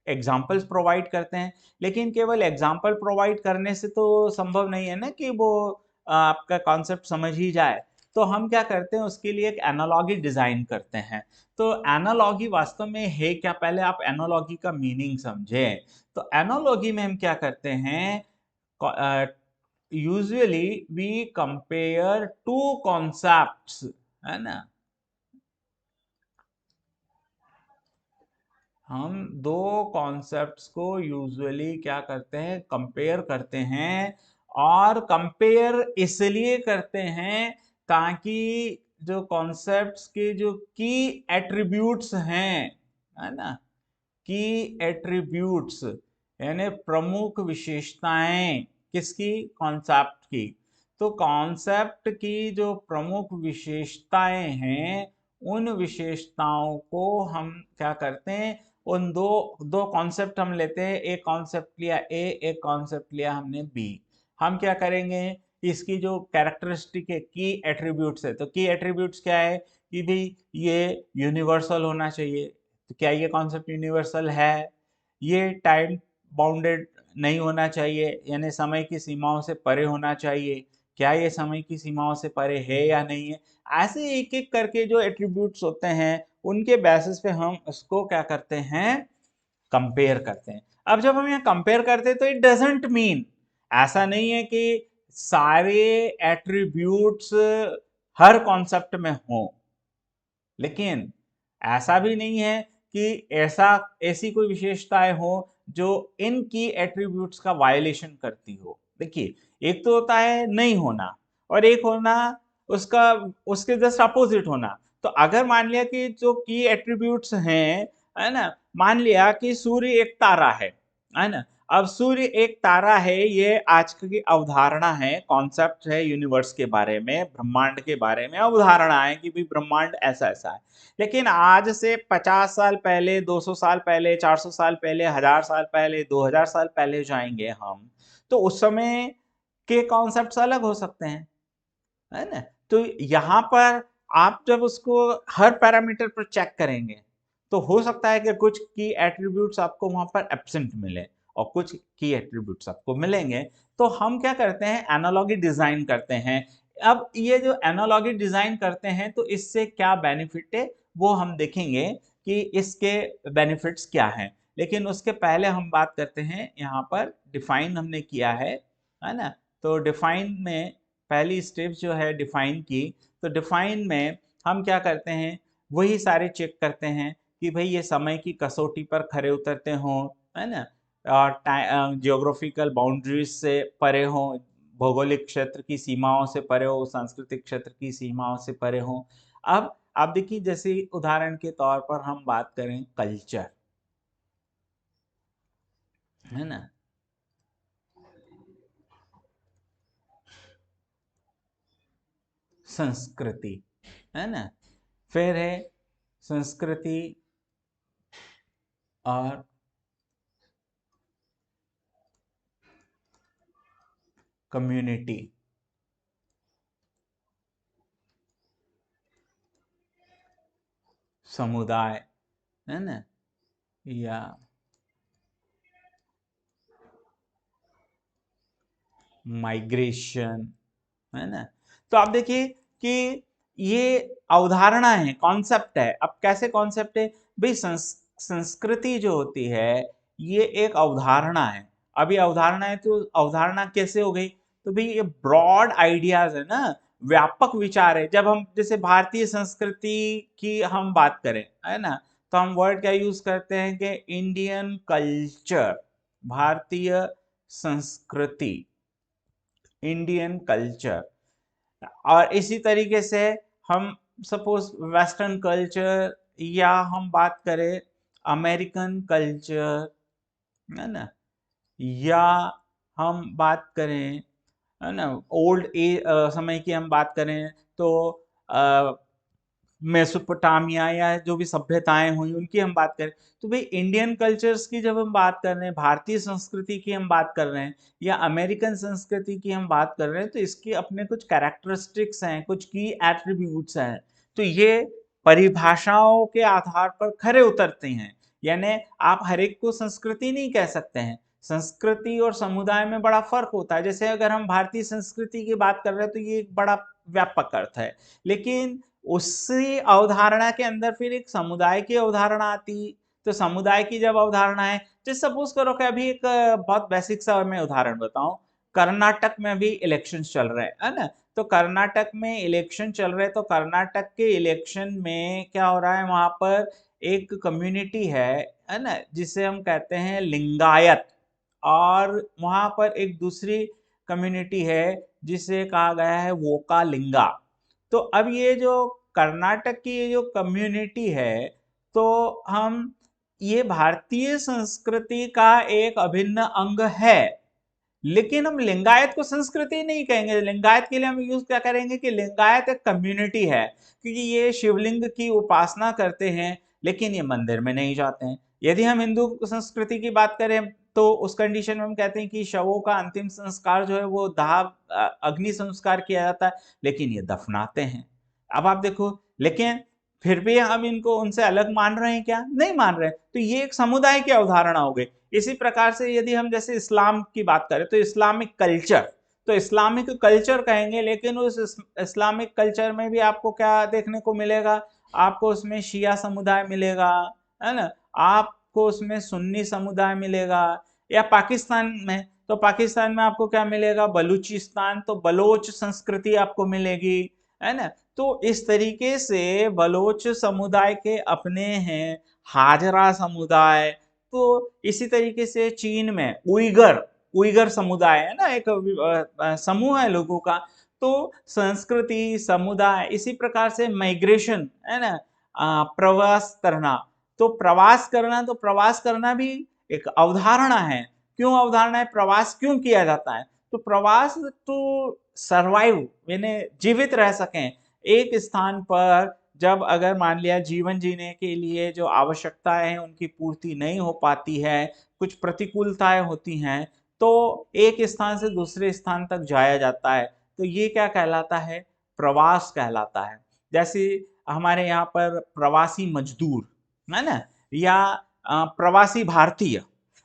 एग्जाम्पल्स प्रोवाइड करते हैं। लेकिन केवल एग्जाम्पल प्रोवाइड करने से तो संभव नहीं है ना कि वो आपका कॉन्सेप्ट समझ ही जाए। तो हम क्या करते हैं, उसके लिए एक एनालॉगी डिजाइन करते हैं। तो एनालॉगी वास्तव में है क्या, पहले आप एनालॉगी का मीनिंग समझें। तो एनालॉगी में हम क्या करते हैं, usually we compare two concepts, है ना, हम दो कॉन्सेप्ट्स को यूजुअली क्या करते हैं, कंपेयर करते हैं। और कंपेयर इसलिए करते हैं ताकि जो कॉन्सेप्ट्स के जो की एट्रीब्यूट्स हैं, है ना, की एट्रीब्यूट्स यानी प्रमुख विशेषताएं, किसकी, कॉन्सेप्ट की। तो कॉन्सेप्ट की जो प्रमुख विशेषताएं हैं, उन विशेषताओं को हम क्या करते हैं, उन दो दो कॉन्सेप्ट हम लेते हैं, एक कॉन्सेप्ट लिया ए, एक कॉन्सेप्ट लिया हमने बी। हम क्या करेंगे, इसकी जो कैरेक्टरिस्टिक है, की एट्रीब्यूट्स है, तो की एट्रीब्यूट्स क्या है कि भाई ये यूनिवर्सल होना चाहिए। तो क्या ये कॉन्सेप्ट यूनिवर्सल है, ये टाइम बाउंडेड नहीं होना चाहिए, यानी समय की सीमाओं से परे होना चाहिए, क्या ये समय की सीमाओं से परे है या नहीं है। ऐसे एक एक करके जो एट्रीब्यूट्स होते हैं, उनके बेसिस पे हम उसको क्या करते हैं, कंपेयर करते हैं। अब जब हम यहाँ कंपेयर करते हैं, तो इट डजेंट मीन, ऐसा नहीं है कि सारे एट्रीब्यूट्स हर कॉन्सेप्ट में हों, लेकिन ऐसा भी नहीं है कि ऐसी कोई विशेषताएं हो जो इन की एट्रीब्यूट्स का वायलेशन करती हो। देखिए, एक तो होता है नहीं होना, और एक होना उसका, उसके जस्ट अपोजिट होना। तो अगर मान लिया कि जो की एट्रीब्यूट्स हैं, है ना, मान लिया कि सूर्य एक तारा है ना। अब सूर्य एक तारा है, ये आज की अवधारणा है, कॉन्सेप्ट है यूनिवर्स के बारे में, ब्रह्मांड के बारे में अवधारणा है कि भी ब्रह्मांड ऐसा ऐसा है। लेकिन आज से 50 साल पहले, 200 साल पहले, 400 साल पहले, 1000 साल पहले, 2000 साल पहले जाएंगे हम, तो उस समय के कॉन्सेप्ट्स अलग हो सकते हैं, है ना। तो यहाँ पर आप जब उसको हर पैरामीटर पर चेक करेंगे, तो हो सकता है कि कुछ की एट्रीब्यूट्स आपको वहां पर एब्सेंट मिले और कुछ की एट्रीब्यूट्स आपको मिलेंगे। तो हम क्या करते हैं, एनालॉगी डिजाइन करते हैं। अब ये जो एनालॉगी डिजाइन करते हैं, तो इससे क्या बेनिफिट है वो हम देखेंगे कि इसके बेनिफिट्स क्या हैं। लेकिन उसके पहले हम बात करते हैं, यहाँ पर डिफाइन हमने किया है ना। तो डिफाइन में पहली स्टेप जो है डिफाइन की, तो डिफाइन में हम क्या करते हैं, वही सारे चेक करते हैं कि भाई ये समय की कसौटी पर खरे उतरते हों, है ना, और जियोग्राफिकल बाउंड्रीज से परे हों, भौगोलिक क्षेत्र की सीमाओं से परे हो, सांस्कृतिक क्षेत्र की सीमाओं से परे हों। अब आप देखिए, जैसे उदाहरण के तौर पर हम बात करें कल्चर, है ना, संस्कृति, है ना, फिर है संस्कृति और कम्युनिटी। समुदाय, है ना, या माइग्रेशन, है ना। तो आप देखिए कि ये अवधारणा है, कॉन्सेप्ट है। अब कैसे कॉन्सेप्ट है भाई? संस्कृति जो होती है ये एक अवधारणा है। अब ये अवधारणा है तो अवधारणा कैसे हो गई? तो भाई ये ब्रॉड आइडियाज है ना, व्यापक विचार है। जब हम जैसे भारतीय संस्कृति की हम बात करें, है ना, तो हम वर्ड क्या यूज करते हैं कि इंडियन कल्चर, भारतीय संस्कृति, इंडियन कल्चर। और इसी तरीके से हम सपोज वेस्टर्न कल्चर, या हम बात करें अमेरिकन कल्चर, है ना, या हम बात करें, है ना, ओल्ड समय की हम बात करें तो मेसोपोटामिया या जो भी सभ्यताएं हुई उनकी हम बात करें, तो भाई इंडियन कल्चर्स की जब हम बात कर रहे हैं, भारतीय संस्कृति की हम बात कर रहे हैं, या अमेरिकन संस्कृति की हम बात कर रहे हैं, तो इसके अपने कुछ कैरेक्टरिस्टिक्स हैं, कुछ की एट्रीब्यूट्स हैं। तो ये परिभाषाओं के आधार पर खरे उतरते हैं। यानी आप हर एक को संस्कृति नहीं कह सकते हैं। संस्कृति और समुदाय में बड़ा फर्क होता है। जैसे अगर हम भारतीय संस्कृति की बात कर रहे हैं तो ये एक बड़ा व्यापक अर्थ है, लेकिन उसी अवधारणा के अंदर फिर एक समुदाय की अवधारणा आती। तो समुदाय की जब अवधारणा है, जैसे सपोज करो कि अभी एक बहुत बेसिक सा मैं उदाहरण बताऊं, कर्नाटक में अभी इलेक्शन चल रहे हैं, है ना। तो कर्नाटक में इलेक्शन चल रहे हैं, तो कर्नाटक के इलेक्शन में क्या हो रहा है, वहां पर एक कम्युनिटी है ना, जिसे हम कहते हैं लिंगायत, और वहां पर एक दूसरी कम्युनिटी है जिसे कहा गया है वोकालिंगा। तो अब ये जो कर्नाटक की ये जो कम्युनिटी है, तो हम ये भारतीय संस्कृति का एक अभिन्न अंग है, लेकिन हम लिंगायत को संस्कृति नहीं कहेंगे। लिंगायत के लिए हम यूज क्या करेंगे कि लिंगायत एक कम्युनिटी है, क्योंकि ये शिवलिंग की उपासना करते हैं, लेकिन ये मंदिर में नहीं जाते हैं। यदि हम हिंदू संस्कृति की बात करें तो उस कंडीशन में हम कहते हैं कि शवों का अंतिम संस्कार जो है वो दाह अग्नि संस्कार किया जाता है, लेकिन ये दफनाते हैं। अब आप देखो, लेकिन फिर भी हम इनको उनसे अलग मान रहे हैं क्या? नहीं मान रहे। तो ये एक समुदाय की अवधारणा हो गई। इसी प्रकार से यदि हम जैसे इस्लाम की बात करें तो इस्लामिक कल्चर, तो इस्लामिक कल्चर कहेंगे, लेकिन उस इस्लामिक कल्चर में भी आपको क्या देखने को मिलेगा? आपको उसमें शिया समुदाय मिलेगा, है ना, आपको उसमें सुन्नी समुदाय मिलेगा। या पाकिस्तान में, तो पाकिस्तान में आपको क्या मिलेगा? बलूचिस्तान, तो बलोच संस्कृति आपको मिलेगी, है ना। तो इस तरीके से बलोच समुदाय के अपने हैं, हाजरा समुदाय। तो इसी तरीके से चीन में उइगर, उइगर समुदाय है ना, एक समूह है लोगों का। तो संस्कृति, समुदाय, इसी प्रकार से माइग्रेशन, है ना, प्रवास करना। तो प्रवास करना, तो प्रवास करना भी एक अवधारणा है। क्यों अवधारणा है? प्रवास क्यों किया जाता है? तो प्रवास तो सरवाइव, यानी जीवित रह सकें एक स्थान पर। जब अगर मान लिया जीवन जीने के लिए जो आवश्यकताएं हैं उनकी पूर्ति नहीं हो पाती है, कुछ प्रतिकूलताएं होती हैं, तो एक स्थान से दूसरे स्थान तक जाया जाता है। तो ये क्या कहलाता है? प्रवास कहलाता है। जैसे हमारे यहाँ पर प्रवासी मजदूर, है ना, या प्रवासी भारतीय।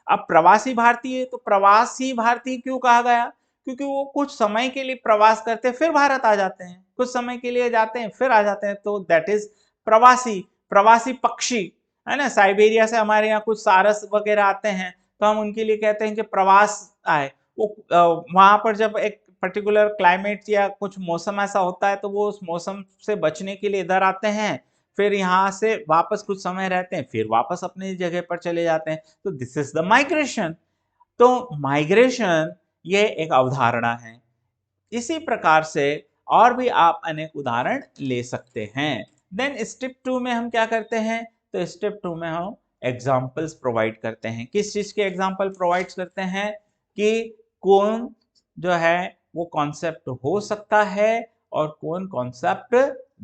अब प्रवासी भारतीय, तो प्रवासी भारतीय क्यों कहा गया? क्योंकि वो कुछ समय के लिए प्रवास करते हैं फिर भारत आ जाते हैं, कुछ समय के लिए जाते हैं फिर आ जाते हैं, तो दैट इज प्रवासी। प्रवासी पक्षी, है ना, साइबेरिया से हमारे यहाँ कुछ सारस वगैरह आते हैं, तो हम उनके लिए कहते हैं कि प्रवास आए। वो वहां पर जब एक पर्टिकुलर क्लाइमेट या कुछ मौसम ऐसा होता है तो वो उस मौसम से बचने के लिए इधर आते हैं, फिर यहाँ से वापस कुछ समय रहते हैं, फिर वापस अपनी जगह पर चले जाते हैं। तो दिस इज द माइग्रेशन। तो माइग्रेशन ये एक अवधारणा है। इसी प्रकार से और भी आप अनेक उदाहरण ले सकते हैं। देन स्टेप 2 में हम क्या करते हैं? तो स्टेप 2 में हम एग्जाम्पल्स प्रोवाइड करते हैं। किस चीज के एग्जाम्पल प्रोवाइड करते हैं? कि कौन जो है वो कॉन्सेप्ट हो सकता है और कौन कॉन्सेप्ट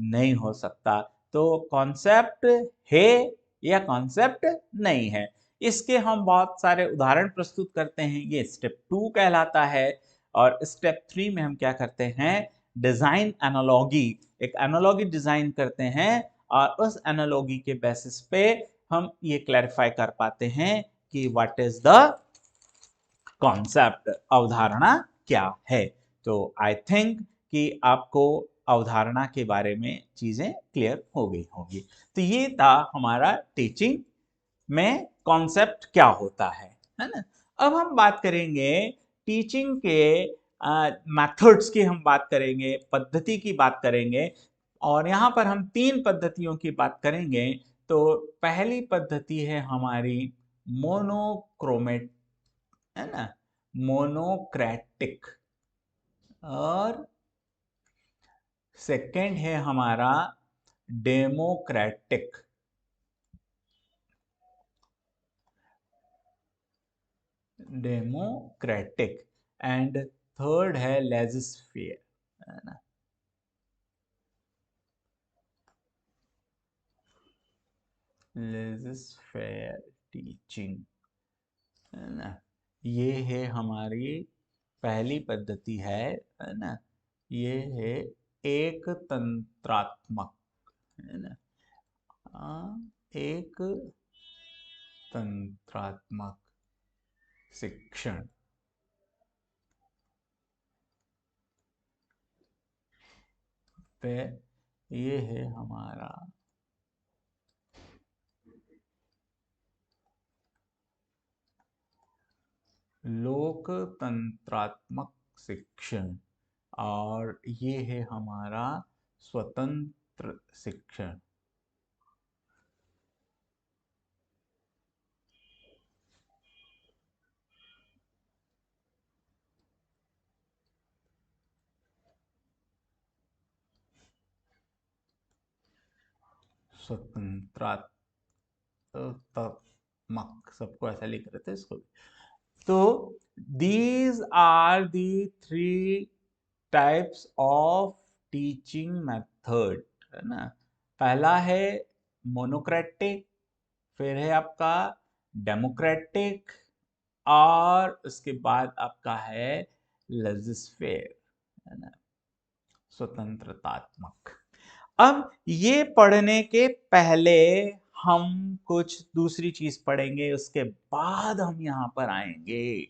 नहीं हो सकता। तो कॉन्सेप्ट है या कॉन्सेप्ट नहीं है, इसके हम बहुत सारे उदाहरण प्रस्तुत करते हैं। ये स्टेप 2 कहलाता है। और स्टेप 3 में हम क्या करते हैं? डिजाइन एनालॉगी, एक एनालॉगी डिजाइन करते हैं और उस एनालॉजी के बेसिस पे हम ये क्लैरिफाई कर पाते हैं कि व्हाट इज द कॉन्सेप्ट, अवधारणा क्या है। तो आई थिंक कि आपको अवधारणा के बारे में चीजें क्लियर हो गई होंगी। तो ये था हमारा टीचिंग में कॉन्सेप्ट क्या होता है ना। अब हम बात करेंगे टीचिंग के मेथड्स की, हम बात करेंगे पद्धति की बात करेंगे, और यहाँ पर हम 3 पद्धतियों की बात करेंगे। तो पहली पद्धति है हमारी मोनोक्रोमेट, है ना, मोनोक्रेटिक, और सेकंड है हमारा डेमोक्रेटिक, डेमोक्रेटिक, एंड थर्ड है लेजिस्फेयर, है ना, लेजिस्फेयर टीचिंग, है ना। ये है हमारी पहली पद्धति है ना। ये है एक तंत्रात्मक, है ना, एक तंत्रात्मक शिक्षण। पे ये है हमारा लोकतंत्रात्मक शिक्षण, और ये है हमारा स्वतंत्र शिक्षण। स्वतंत्रात्मक, सबको ऐसा लिख रहे थे इसको। तो these are the 3 types of teaching method, है ना। पहला है मोनोक्रेटिक, फिर है आपका डेमोक्रेटिक, और उसके बाद आपका है लेजिस्फेयर, है ना, स्वतंत्रतात्मक। अब ये पढ़ने के पहले हम कुछ दूसरी चीज पढ़ेंगे, उसके बाद हम यहाँ पर आएंगे,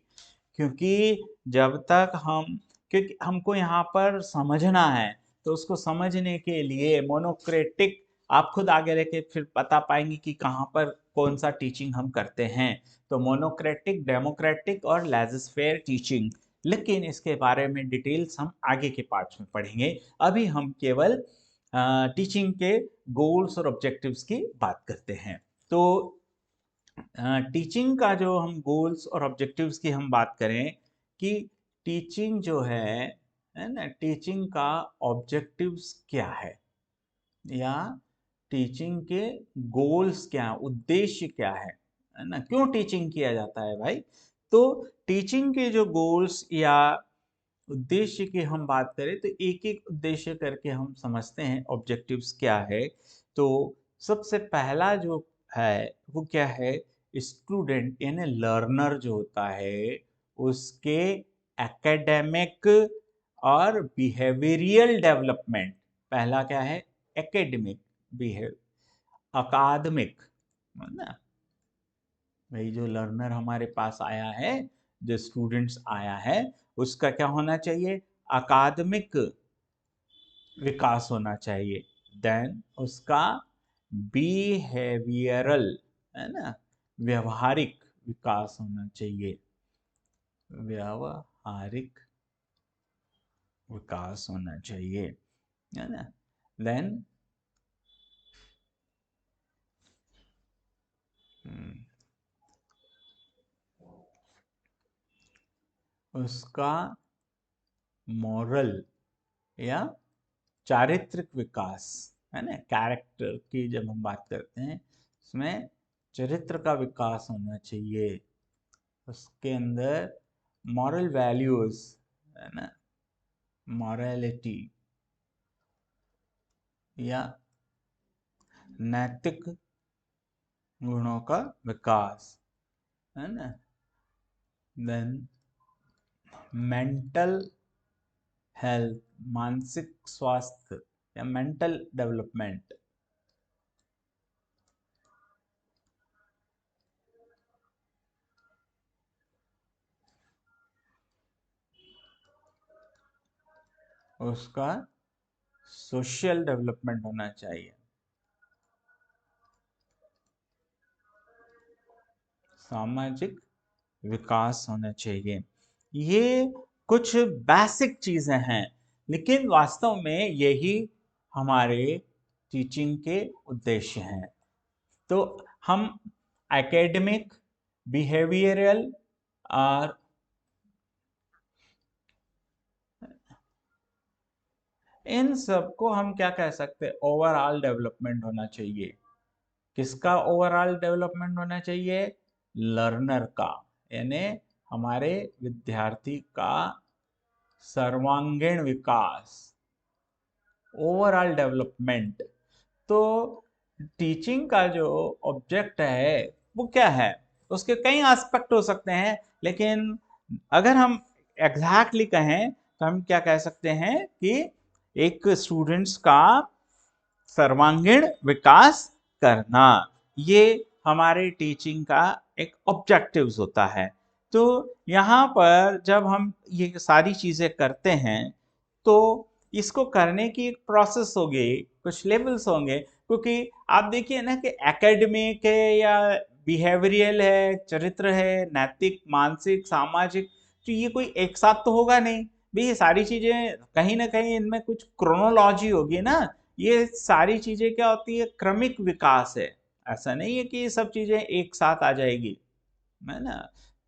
क्योंकि जब तक हम, क्योंकि हमको यहाँ पर समझना है, तो उसको समझने के लिए मोनोक्रेटिक आप खुद आगे रह के फिर बता पाएंगे कि कहाँ पर कौन सा टीचिंग हम करते हैं। तो मोनोक्रेटिक, डेमोक्रेटिक और लेजिस्फेयर टीचिंग, लेकिन इसके बारे में डिटेल्स हम आगे के पार्ट्स में पढ़ेंगे। अभी हम केवल टीचिंग के गोल्स और ऑब्जेक्टिव्स की बात करते हैं। तो टीचिंग का जो हम गोल्स और ऑब्जेक्टिव्स की हम बात करें कि टीचिंग जो है ना, टीचिंग का ऑब्जेक्टिव्स क्या या टीचिंग के गोल्स क्या, उद्देश्य क्या है ना, क्यों टीचिंग किया जाता है भाई। तो टीचिंग के जो गोल्स या उद्देश्य की हम बात करें तो एक एक उद्देश्य करके हम समझते हैं ऑब्जेक्टिव्स क्या है। तो सबसे पहला जो है वो क्या है, स्टूडेंट यानी लर्नर जो होता है उसके एकेडमिक और बिहेवियरल डेवलपमेंट। पहला क्या है, एकेडमिक, बिहेव, अकादमिक, है ना। भाई जो लर्नर हमारे पास आया है, जो स्टूडेंट्स आया है, उसका क्या होना चाहिए, अकादमिक विकास होना चाहिए। देन उसका बिहेवियरल, है ना, व्यवहारिक विकास होना चाहिए, व्यवहारिक विकास होना चाहिए, है ना। देन उसका मॉरल या चारित्रिक विकास, है ना, कैरेक्टर की जब हम बात करते हैं उसमें चरित्र का विकास होना चाहिए। उसके अंदर मॉरल वैल्यूज, है ना, मॉरलिटी या नैतिक गुणों का विकास, है ना। देन मेंटल हेल्थ, मानसिक स्वास्थ्य या मेंटल डेवलपमेंट, उसका सोशल डेवलपमेंट होना चाहिए, सामाजिक विकास होना चाहिए। ये कुछ बेसिक चीजें हैं, लेकिन वास्तव में यही हमारे टीचिंग के उद्देश्य हैं। तो हम एकेडमिक, बिहेवियरल और इन सबको हम क्या कह सकते हैं, ओवरऑल डेवलपमेंट होना चाहिए। किसका ओवरऑल डेवलपमेंट होना चाहिए? लर्नर का, यानी हमारे विद्यार्थी का सर्वांगीण विकास, ओवरऑल डेवलपमेंट। तो टीचिंग का जो ऑब्जेक्ट है वो क्या है? उसके कई एस्पेक्ट हो सकते हैं, लेकिन अगर हम एग्जैक्टली कहें तो हम क्या कह सकते हैं कि एक स्टूडेंट्स का सर्वांगीण विकास करना, ये हमारे टीचिंग का एक ऑब्जेक्टिव्स होता है। तो यहाँ पर जब हम ये सारी चीज़ें करते हैं तो इसको करने की एक प्रोसेस होगी, कुछ लेवल्स होंगे, क्योंकि आप देखिए ना कि एकेडमिक है या बिहेवियरल है, चरित्र है, नैतिक, मानसिक, सामाजिक, तो ये कोई एक साथ तो होगा नहीं भाई। ये सारी चीजें कहीं ना कहीं इनमें कुछ क्रोनोलॉजी होगी ना। ये सारी चीजें क्या होती है, क्रमिक विकास है। ऐसा नहीं है कि ये सब चीजें एक साथ आ जाएगी, है ना।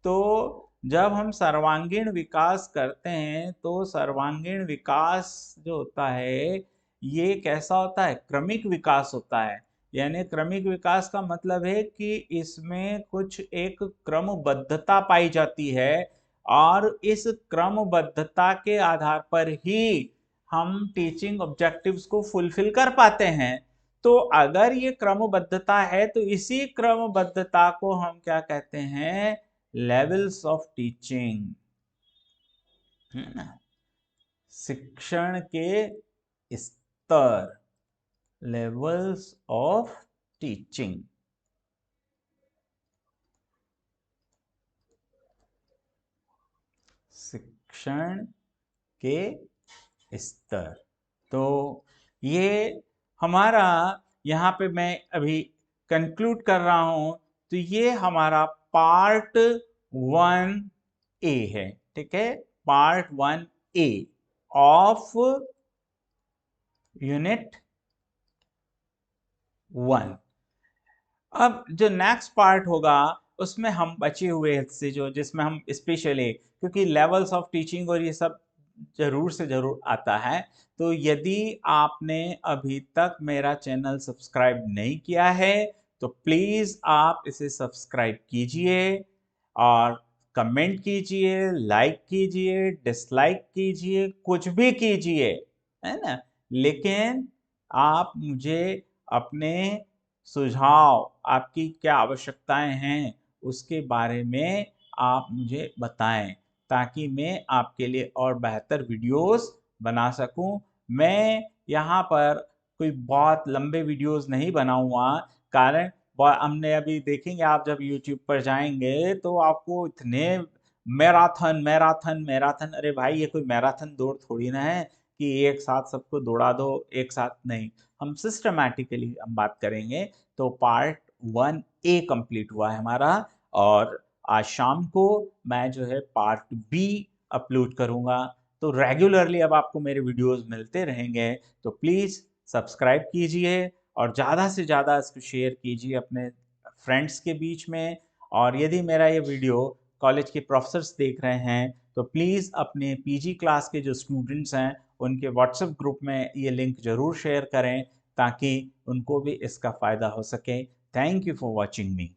तो जब हम सर्वांगीण विकास करते हैं तो सर्वांगीण विकास जो होता है ये कैसा होता है? क्रमिक विकास होता है। यानी क्रमिक विकास का मतलब है कि इसमें कुछ एक क्रमबद्धता पाई जाती है, और इस क्रमबद्धता के आधार पर ही हम टीचिंग ऑब्जेक्टिव्स को फुलफिल कर पाते हैं। तो अगर ये क्रमबद्धता है तो इसी क्रमबद्धता को हम क्या कहते हैं? लेवल्स ऑफ टीचिंग, है ना। शिक्षण के स्तर, लेवल्स ऑफ टीचिंग। शिक्षण के स्तर। तो ये हमारा, यहाँ पे मैं अभी कंक्लूड कर रहा हूं। तो ये हमारा पार्ट 1A है, ठीक है, पार्ट 1A ऑफ यूनिट 1। अब जो नेक्स्ट पार्ट होगा उसमें हम बचे हुए से जो जिसमें हम स्पेशली, क्योंकि लेवल्स ऑफ टीचिंग और ये सब जरूर से जरूर आता है, तो यदि आपने अभी तक मेरा चैनल सब्सक्राइब नहीं किया है तो प्लीज़ आप इसे सब्सक्राइब कीजिए और कमेंट कीजिए, लाइक कीजिए, डिसलाइक कीजिए, कुछ भी कीजिए, है ना। लेकिन आप मुझे अपने सुझाव, आपकी क्या आवश्यकताएं हैं उसके बारे में आप मुझे बताएं, ताकि मैं आपके लिए और बेहतर वीडियोस बना सकूं। मैं यहाँ पर कोई बहुत लंबे वीडियोस नहीं बनाऊंगा, कारण हमने अभी देखेंगे, आप जब YouTube पर जाएंगे तो आपको इतने मैराथन मैराथन मैराथन, अरे भाई ये कोई मैराथन दौड़ थोड़ी ना है कि एक साथ सबको दौड़ा दो, एक साथ नहीं। हम सिस्टमैटिकली हम बात करेंगे। तो पार्ट 1A कंप्लीट हुआ है हमारा, और आज शाम को मैं जो है पार्ट B अपलोड करूंगा। तो रेगुलरली अब आपको मेरे वीडियोस मिलते रहेंगे, तो प्लीज़ सब्सक्राइब कीजिए और ज़्यादा से ज़्यादा इसको शेयर कीजिए अपने फ्रेंड्स के बीच में। और यदि मेरा ये वीडियो कॉलेज के प्रोफेसर्स देख रहे हैं तो प्लीज़ अपने PG क्लास के जो स्टूडेंट्स हैं उनके व्हाट्सएप ग्रुप में ये लिंक ज़रूर शेयर करें, ताकि उनको भी इसका फ़ायदा हो सके। Thank you for watching me.